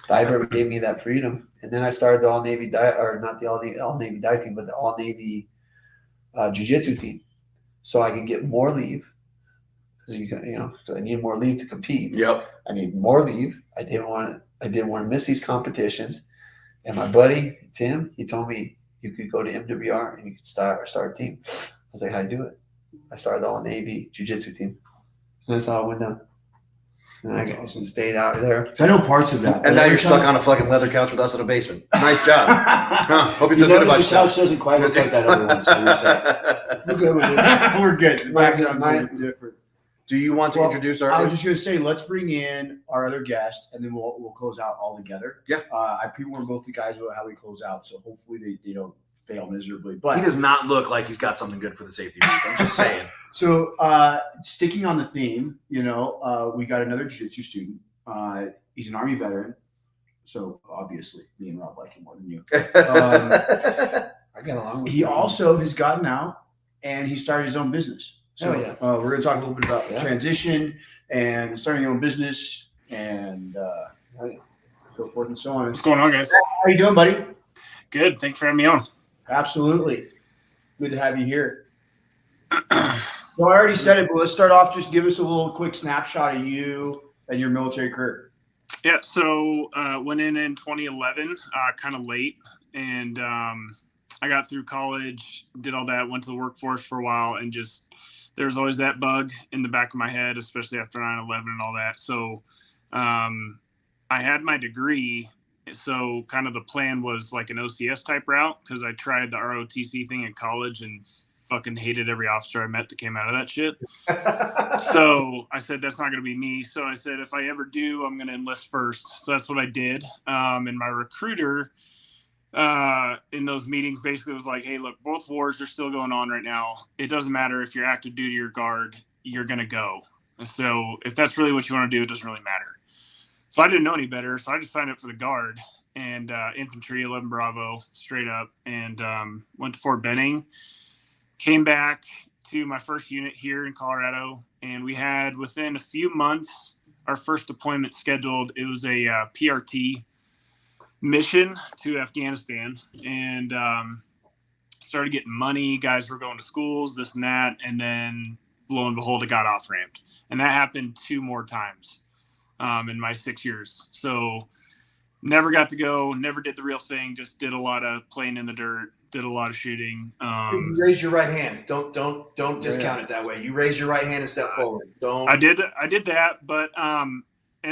Diver gave me that freedom. And then I started the all-Navy dive, or not the all-Navy dive team, but the all-Navy jiu-jitsu team. So I could get more leave. Because I need more leave to compete. Yep. I need more leave. I didn't want to miss these competitions. And my buddy, Tim, he told me you could go to MWR and you could start a team. I was like, how'd I do it? I started the all-Navy jiu-jitsu team. And that's how it went down. And I stayed out there. So I know parts of that. And now you're stuck on a fucking leather couch with us in a basement. Nice job. Huh. Hope you feel good about yourself. The yourself. couch doesn't quite look like that other one. So We're good with this. we're good. The background's a Mine- little different. Do you want to introduce our? I was just going to say, let's bring in our other guest, and then we'll close out all together. Yeah. I pre-warned both the guys about how we close out, so hopefully they don't fail miserably. But He does not look like he's got something good for the safety group. I'm just saying. So sticking on the theme, we got another jiu-jitsu student. He's an Army veteran, so obviously me and Rob like him more than you. I got along with He him. also has gotten out, and he started his own business. So Oh, yeah. we're going to talk a little bit about Yeah. transition and starting your own business and so forth and so on. What's going on, guys? How you doing, buddy? Good. Thanks for having me on. Absolutely. Good to have you here. So I already said it, but let's start off. Just give us a little quick snapshot of you and your military career. Yeah. So went in 2011, kind of late, and I got through college, did all that, went to the workforce for a while, and just there was always that bug in the back of my head, especially after 9/11 and all that. So I had my degree. So kind of the plan was like an OCS type route, because I tried the ROTC thing in college and fucking hated every officer I met that came out of that shit. So I said, that's not going to be me. So I said, if I ever do, I'm going to enlist first. So that's what I did. And my recruiter in those meetings basically was like, hey, look, both wars are still going on right now. It doesn't matter if you're active duty or guard, you're going to go. So if that's really what you want to do, it doesn't really matter. So I didn't know any better. So I just signed up for the guard and infantry, 11 Bravo, straight up, and went to Fort Benning. Came back to my first unit here in Colorado, and we had within a few months our first deployment scheduled. It was a PRT mission to Afghanistan, and started getting money. Guys were going to schools, this and that, and then lo and behold, it got off ramped, and that happened 2 more times in my 6 years. So never got to go, never did the real thing. Just did a lot of playing in the dirt. Did a lot of shooting. You raise your right hand. Don't discount it that way. You raise your right hand and step forward. Don't. I did that, but and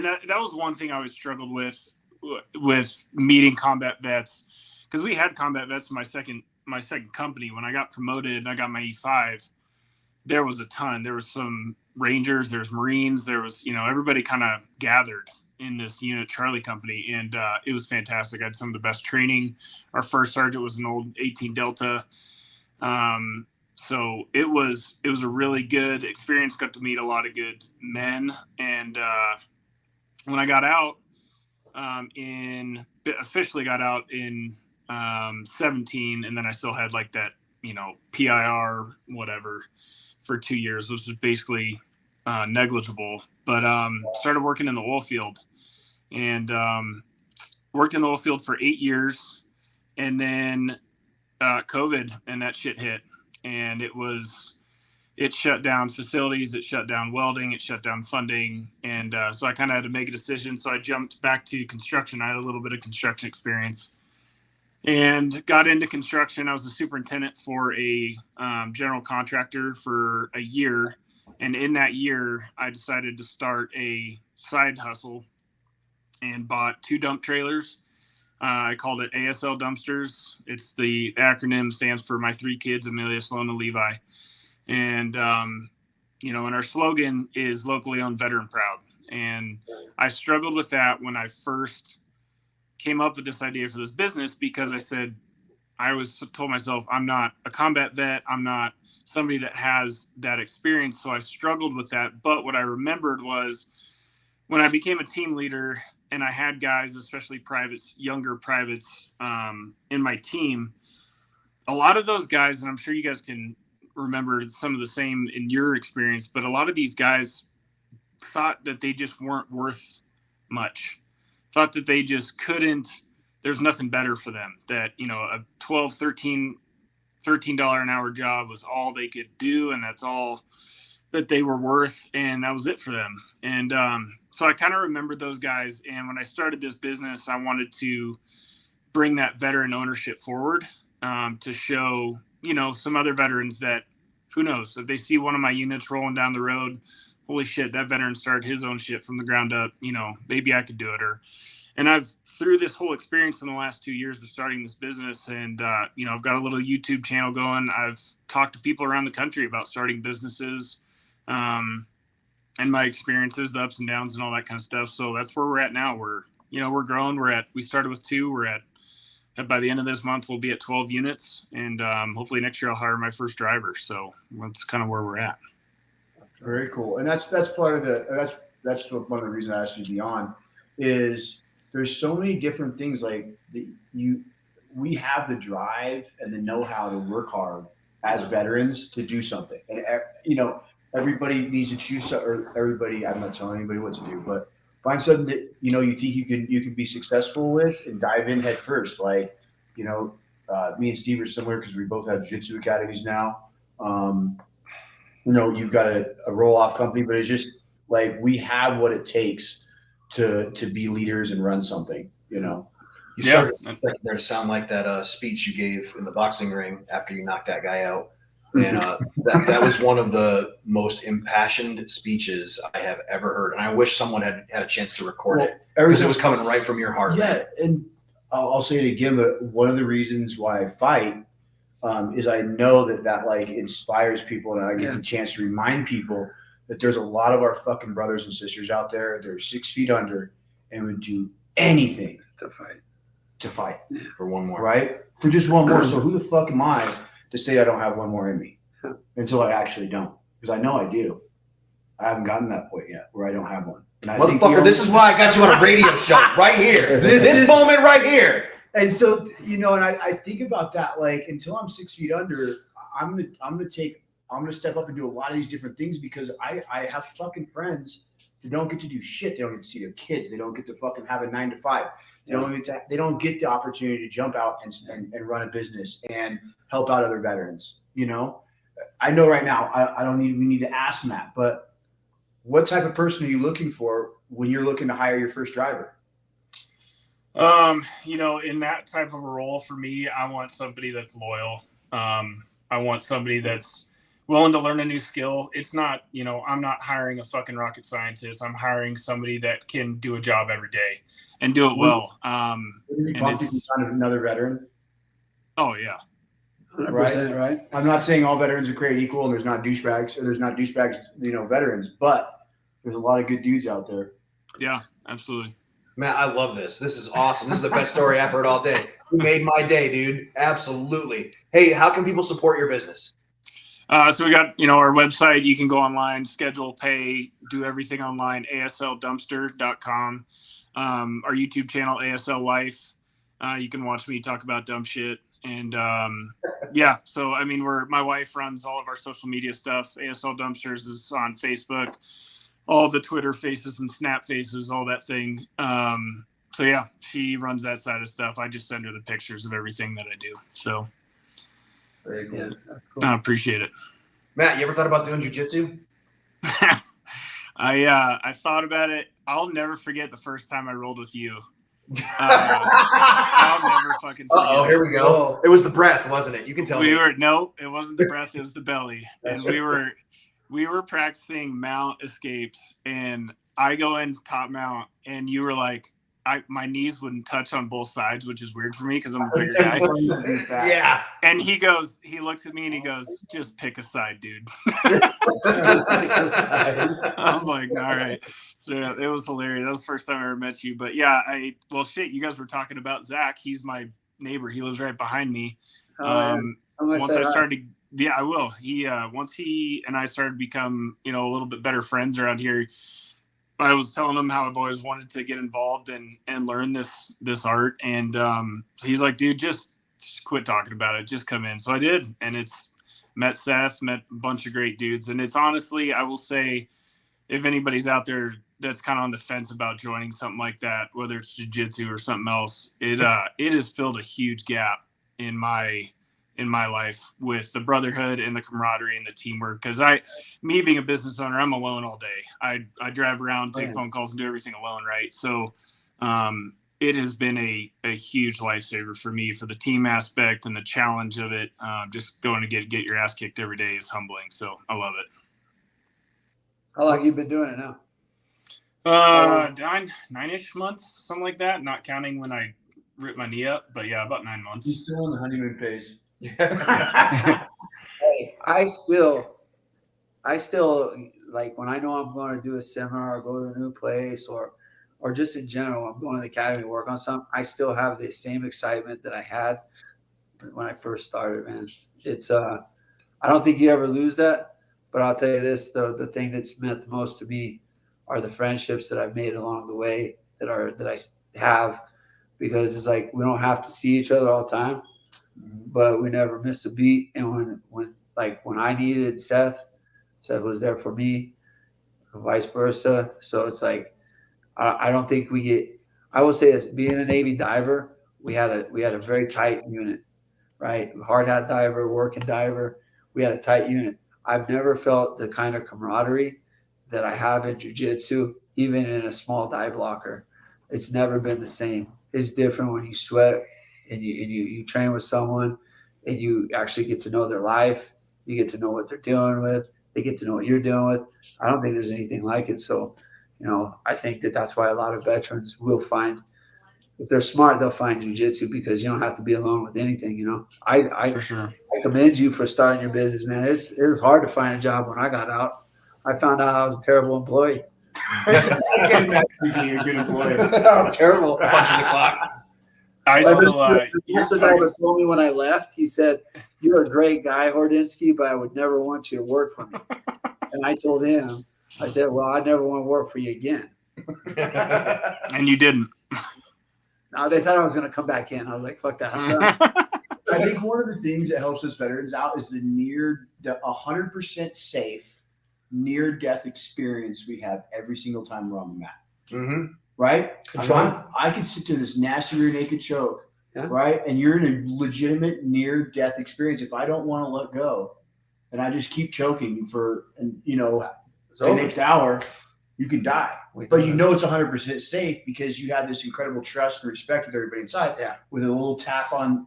that was one thing I always struggled with meeting combat vets, because we had combat vets in my second company. When I got promoted and I got my E5, there was a ton. There was some Rangers, there's Marines, there was everybody kind of gathered in this unit Charlie company, and it was fantastic. I had some of the best training. Our first sergeant was an old 18 Delta, so it was a really good experience. Got to meet a lot of good men, and when I got out, officially got out in 17, and then I still had like that, PIR whatever for 2 years, which was basically negligible. But started working in the oil field, and worked in the oil field for 8 years, and then COVID and that shit hit, and it shut down facilities, it shut down welding, it shut down funding. And so I kind of had to make a decision. So I jumped back to construction. I had a little bit of construction experience and got into construction. I was a superintendent for a general contractor for a year. And in that year, I decided to start a side hustle and bought 2 dump trailers. I called it ASL Dumpsters. It's the acronym stands for my 3 kids, Amelia, Sloan, and Levi. And, and our slogan is locally owned, veteran proud. And I struggled with that when I first came up with this idea for this business, because I always told myself, I'm not a combat vet. I'm not somebody that has that experience. So I struggled with that. But what I remembered was when I became a team leader and I had guys, especially privates, younger privates, in my team, a lot of those guys, and I'm sure you guys can remember some of the same in your experience, but a lot of these guys thought that they just weren't worth much, thought that they just couldn't, there's nothing better for them, that, a $12, $13 an hour job was all they could do, and that's all that they were worth, and that was it for them. And so I kind of remembered those guys, and when I started this business, I wanted to bring that veteran ownership forward, to show some other veterans that, who knows, if they see one of my units rolling down the road, holy shit, that veteran started his own shit from the ground up, maybe I could do it. And I've, through this whole experience in the last 2 years of starting this business, and, I've got a little YouTube channel going. I've talked to people around the country about starting businesses, and my experiences, the ups and downs and all that kind of stuff. So that's where we're at now. We're growing. We started with 2, by the end of this month, we'll be at 12 units, and hopefully next year I'll hire my first driver. So that's kind of where we're at. Very cool. And that's part of that's one of the reasons I asked you to be on, is there's so many different things. Like we have the drive and the know-how to work hard as veterans to do something. And everybody needs to choose, or everybody, I'm not telling anybody what to do, but find something that you think you can be successful with and dive in head first. Like, me and Steve are similar because we both have Jitsu academies now. You've got a roll-off company, but it's just like we have what it takes to be leaders and run something. You started there to sound like that speech you gave in the boxing ring after you knocked that guy out. And that was one of the most impassioned speeches I have ever heard. And I wish someone had a chance to record it, because it was coming right from your heart. Yeah, and I'll say it again, but one of the reasons why I fight is I know that like inspires people, and I get the chance to remind people that there's a lot of our fucking brothers and sisters out there. They're 6 feet under and would do anything to fight for one more, right? For just one more. So who the fuck am I to say I don't have one more in me until I actually don't? Because I know I do. I haven't gotten to that point yet where I don't have one. And motherfucker, this is why I got you on a radio show right here. This moment right here. And so, and I think about that, like, until I'm 6 feet under, I'm gonna step up and do a lot of these different things, because I have fucking friends that don't get to do shit. They don't get to see their kids. They don't get to fucking have a 9 to 5. They don't get the opportunity to jump out and run a business and help out other veterans. I know right now I don't need to ask Matt, but what type of person are you looking for when you're looking to hire your first driver? In that type of a role, for me, I want somebody that's loyal. I want somebody that's willing to learn a new skill. It's not, I'm not hiring a fucking rocket scientist. I'm hiring somebody that can do a job every day and do it well. Another veteran. Oh yeah. 100%, right? I'm not saying all veterans are created equal and there's not douchebags, veterans, but there's a lot of good dudes out there. Yeah, absolutely. Man, I love this. This is awesome. This is the best story I've heard all day. You made my day, dude. Absolutely. Hey, how can people support your business? So we got, our website. You can go online, schedule, pay, do everything online, asldumpster.com. Our YouTube channel, ASL Life. You can watch me talk about dumb shit. And so I mean, my wife runs all of our social media stuff. ASL Dumpsters is on Facebook, all the Twitter faces and Snap faces, all that thing. So yeah, she runs that side of stuff. I just send her the pictures of everything that I do. So Very cool. Yeah, that's cool. I appreciate it. Matt, you ever thought about doing jiu-jitsu? I thought about it. I'll never forget the first time I rolled with you. I'll never fucking forget. Oh, here we go. It was the breath, wasn't it? You can tell me. No, it wasn't the breath, it was the belly. And we were practicing mount escapes, and I go in top mount, and you were like, my knees wouldn't touch on both sides, which is weird for me because I'm a bigger guy. Yeah. And he looks at me and he goes, just pick a side, dude. I was like, all right. So it was hilarious. That was the first time I ever met you. But yeah, you guys were talking about Zach. He's my neighbor. He lives right behind me. Once I started, yeah, I will. Once he and I started to become, a little bit better friends around here, I was telling him how I've always wanted to get involved and learn this art. And he's like, dude, just quit talking about it. Just come in. So I did. And met Seth, met a bunch of great dudes. And it's honestly, I will say, if anybody's out there that's kind of on the fence about joining something like that, whether it's jiu-jitsu or something else, it has filled a huge gap in my life with the brotherhood and the camaraderie and the teamwork. Because me being a business owner, I'm alone all day. I drive around, take phone calls, and do everything alone, right? So it has been a huge lifesaver for me, for the team aspect and the challenge of it. Just going to get your ass kicked every day is humbling. So I love it. How long have you been doing it now? 9-ish months, something like that. Not counting when I ripped my knee up, but yeah, about 9 months. He's still in the honeymoon phase. Hey, I still like when I know I'm going to do a seminar or go to a new place or just in general, I'm going to the academy to work on something. I still have the same excitement that I had when I first started, man. It's I don't think you ever lose that, but I'll tell you this, the thing that's meant the most to me are the friendships that I've made along the way that I have, because it's like we don't have to see each other all the time, but we never miss a beat. And when I needed Seth was there for me, vice versa. So it's like I don't think I will say this, being a Navy diver, we had a very tight unit, right? Hard hat diver, working diver, we had a tight unit. I've never felt the kind of camaraderie that I have in jiu-jitsu, even in a small dive locker. It's never been the same. It's different when you sweat and you train with someone and you actually get to know their life. You get to know what they're dealing with. They get to know what you're dealing with. I don't think there's anything like it. So, I think that's why a lot of veterans will find, if they're smart, they'll find jiu-jitsu, because you don't have to be alone with anything. For sure. I commend you for starting your business, man. It was hard to find a job when I got out. I found out I was a terrible employee. I can't imagine you being a good employee. I was terrible. Punching the clock. The guy that told me when I left, he said, "You're a great guy, Hordinski, but I would never want you to work for me." And I told him, I said, "Well, I never want to work for you again." And you didn't. No, they thought I was going to come back in. I was like, "Fuck that." I think one of the things that helps us veterans out is the 100% safe near-death experience we have every single time we're on the mat. Mm-hmm. Right? I could sit to this nasty rear naked choke, yeah. Right? And you're in a legitimate near-death experience. If I don't want to let go and I just keep choking for, the next hour, you can die. But it's 100% safe because you have this incredible trust and respect with everybody inside. Yeah. With a little tap on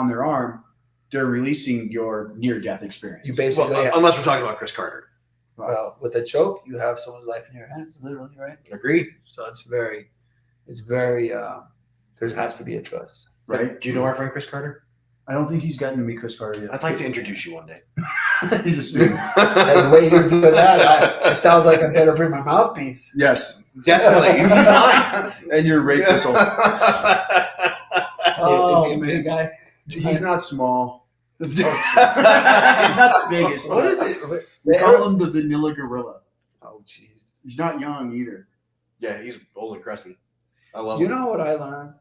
their arm, they're releasing your near-death experience. You basically, unless we're talking about Chris Carter. Well, with a choke, you have someone's life in your hands, literally, right? Agreed. So it's very, there has to be a trust. Right? Do you know our friend Chris Carter? I don't think he's gotten to meet Chris Carter yet. I'd like to introduce you one day. He's a student. And the way you're doing that, it sounds like I better bring my mouthpiece. Yes. Definitely. He's mine. And your rape whistle. Is he a big guy? He's not small. He's not the biggest. What is it? We call him the vanilla gorilla. Oh, jeez. He's not young either. Yeah, he's old and crusty. I love You him. know what I learned?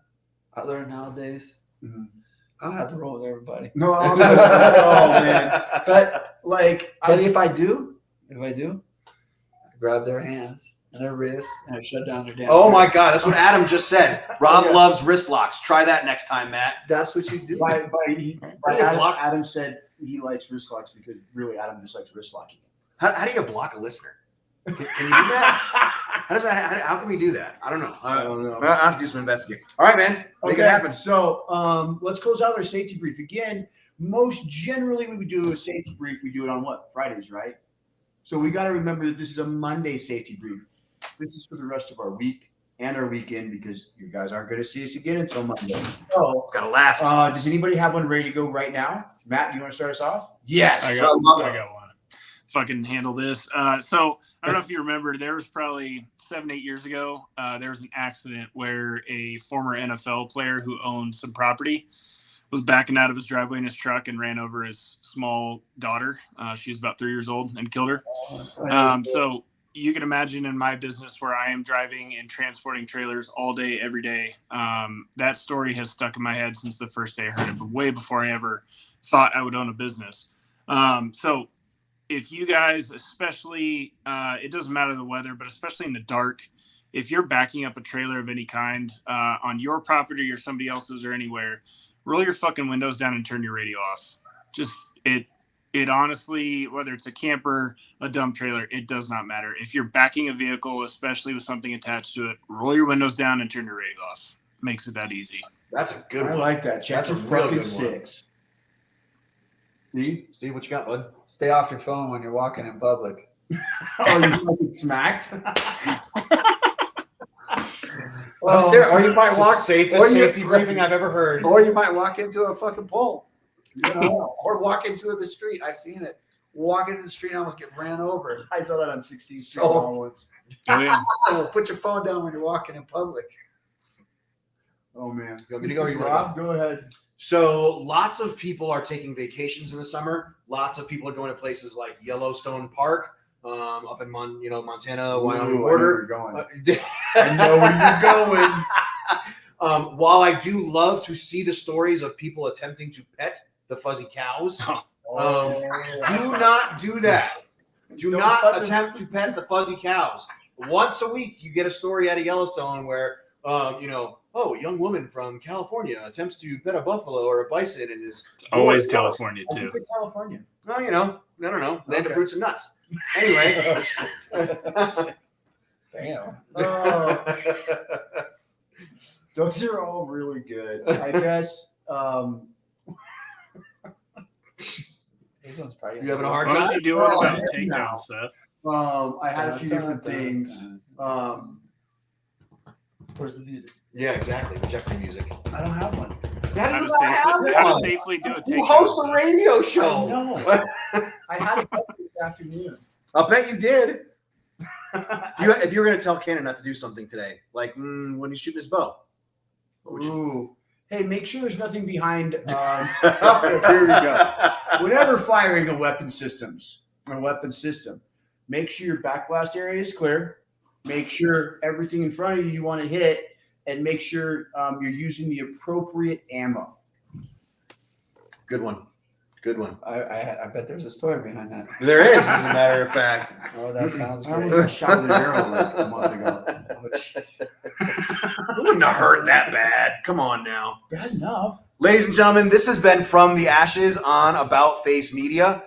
I learned nowadays. Mhm. I don't have to roll with everybody. No, oh man. But like, But if I do, I grab their hands and their wrists and I shut down their damn. Oh my wrists. God, that's what Adam just said. Rob Yeah. loves wrist locks. Try that next time, Matt. That's what you do. Adam said he likes wrist locks because really Adam just likes wrist locking. How do you block a listener? Can you do that? How can we do that? I don't know. I don't know. I have to do some investigating. All right, man. Make it happen. So let's close out our safety brief again. Most generally, when we do a safety brief, we do it on what? Fridays, right? So we got to remember that this is a Monday safety brief. This is for the rest of our week and our weekend because you guys aren't going to see us again until Monday. So It's got to last. does anybody have one ready to go right now? Matt, you want to start us off? Yes. I got one. Fucking handle this. So I don't know if you remember, there was probably 7-8 years ago, there was an accident where a former NFL player who owned some property was backing out of his driveway in his truck and ran over his small daughter. She was about 3 years old and killed her. So you can imagine in my business where I am driving and transporting trailers all day, every day. That story has stuck in my head since the first day I heard it, but way before I ever thought I would own a business. So if you guys, especially, it doesn't matter the weather, but especially in the dark, if you're backing up a trailer of any kind on your property or somebody else's or anywhere, roll your fucking windows down and turn your radio off. Just it honestly, whether it's a camper, a dump trailer, it does not matter. If you're backing a vehicle, especially with something attached to it, roll your windows down and turn your radio off. Makes it that easy. That's a good I one. like that. Chapter That's a real fucking good one. 6. See? Steve, what you got, bud? Stay off your phone when you're walking in public. Oh, you fucking smacked? I'm serious. Or you might It's the walk, safest or you- safety briefing I've ever heard. or you might walk into a fucking pole. You know, or walk into the street. I've seen it. Walk into the street and almost get ran over. I saw that on 16th Street So- once. Oh, yeah. So put your phone down when you're walking in public. Oh, man. You want me to go or you want to Rob, go ahead. So lots of people are taking vacations in the summer. Lots of people are going to places like Yellowstone Park, up in Montana, Wyoming Ooh, border. I know where you're going. While I do love to see the stories of people attempting to pet the fuzzy cows, do not do that. Do Don't not pet them. attempt to pet the fuzzy cows. Once a week, you get a story out of Yellowstone where, a young woman from California attempts to pet a buffalo or a bison and is Always California, I too. think it's California. well, I don't know, land of Okay. fruits and nuts. Anyway, Damn. Oh, those are all really good. I guess. This one's probably. You having a hard What was time? you doing Oh, about yeah. takedown stuff? I had a few different things. Where's the music? Yeah, exactly. The Jeopardy music. I don't have one. How to safely do a Who takedown. hosts a stuff. radio show? No. I had a couple this afternoon. I'll bet you did. If you were going to tell Cannon not to do something today, like when he's shooting his bow, what would you? Ooh. Hey, make sure there's nothing behind. Here we go. Whenever firing a weapon system, make sure your backblast area is clear. Make sure everything in front of you want to hit, and make sure you're using the appropriate ammo. Good one. Good one. I bet there's a story behind that. There is, as a matter of fact. Oh, that sounds I great. almost shot an arrow like a month ago. Oh, jeez. It wouldn't have hurt that bad. Come on now. Bad enough. Ladies and gentlemen, this has been From the Ashes on About Face Media.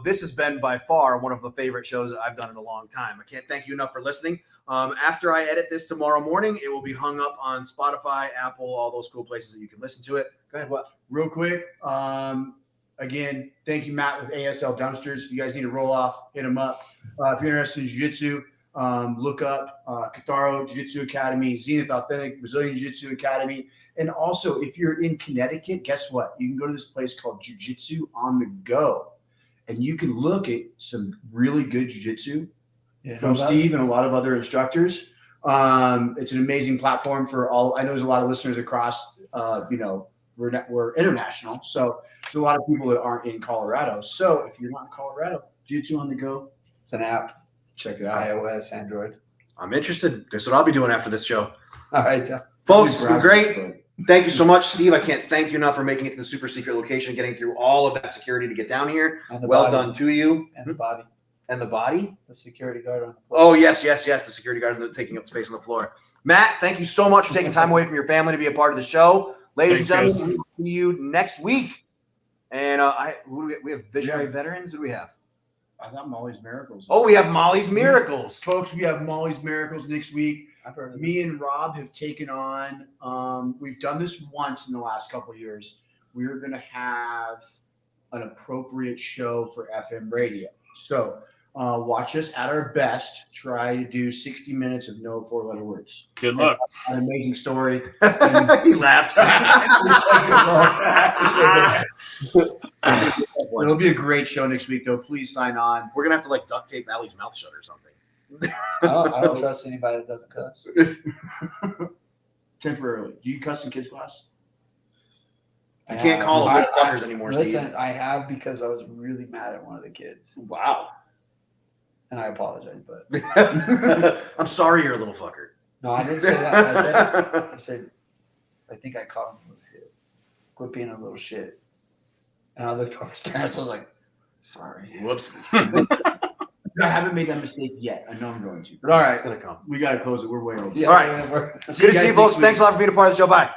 This has been by far one of the favorite shows that I've done in a long time. I can't thank you enough for listening. After I edit this tomorrow morning, it will be hung up on Spotify, Apple, all those cool places that you can listen to it. Go ahead, what? Real quick, again, thank you, Matt, with ASL Dumpsters. If you guys need to roll off, hit them up. If you're interested in jiu-jitsu, look up Kataro Jiu-Jitsu Academy, Zenith Authentic Brazilian Jiu-Jitsu Academy. And also, if you're in Connecticut, guess what? You can go to this place called Jiu-Jitsu on the Go, and you can look at some really good jiu-jitsu from Steve and a lot of other instructors. It's an amazing platform for all. I know there's a lot of listeners across, we're international. So there's a lot of people that aren't in Colorado. So if you're not in Colorado, Jitsu on the Go. It's an app. Check it out. iOS, Android. I'm interested. That's what I'll be doing after this show. All right, Jeff. Folks, it's been great. Thank you so much, Steve. I can't thank you enough for making it to the super secret location, getting through all of that security to get down here. Well done to you. And the body. And the body? The security guard on the floor. Oh, yes. The security guard taking up space on the floor. Matt, thank you so much for taking time away from your family to be a part of the show. Ladies and gentlemen, we'll see you next week. And we have Visionary Veterans. Who do we have? I thought Molly's Miracles. Oh, we have Molly's Miracles. Folks, we have Molly's Miracles next week. I've heard of Me and Rob have taken on, we've done this once in the last couple of years. We're going to have an appropriate show for FM radio. So watch us at our best. Try to do 60 minutes of no 4-letter words. Good luck. An amazing story. He laughed. It'll be a great show next week, though. Please sign on. We're going to have to duct tape Allie's mouth shut or something. I don't trust anybody that doesn't cuss. Temporarily. Do you cuss in kids class? You can't call them fuckers anymore, Listen, Steve. I have because I was really mad at one of the kids. Wow. And I apologize, but I'm sorry you're a little fucker. no, I didn't say that. I said, I think I caught him with it. Quit being a little shit. And I looked over his parents. I was like, sorry. Whoops. I haven't made that mistake yet. I know I'm going to. But all right, It's going to come. we got to close it. We're way over. Yeah, All right. we're- Good to see you, folks. Thanks a lot for being a part of the show. Bye.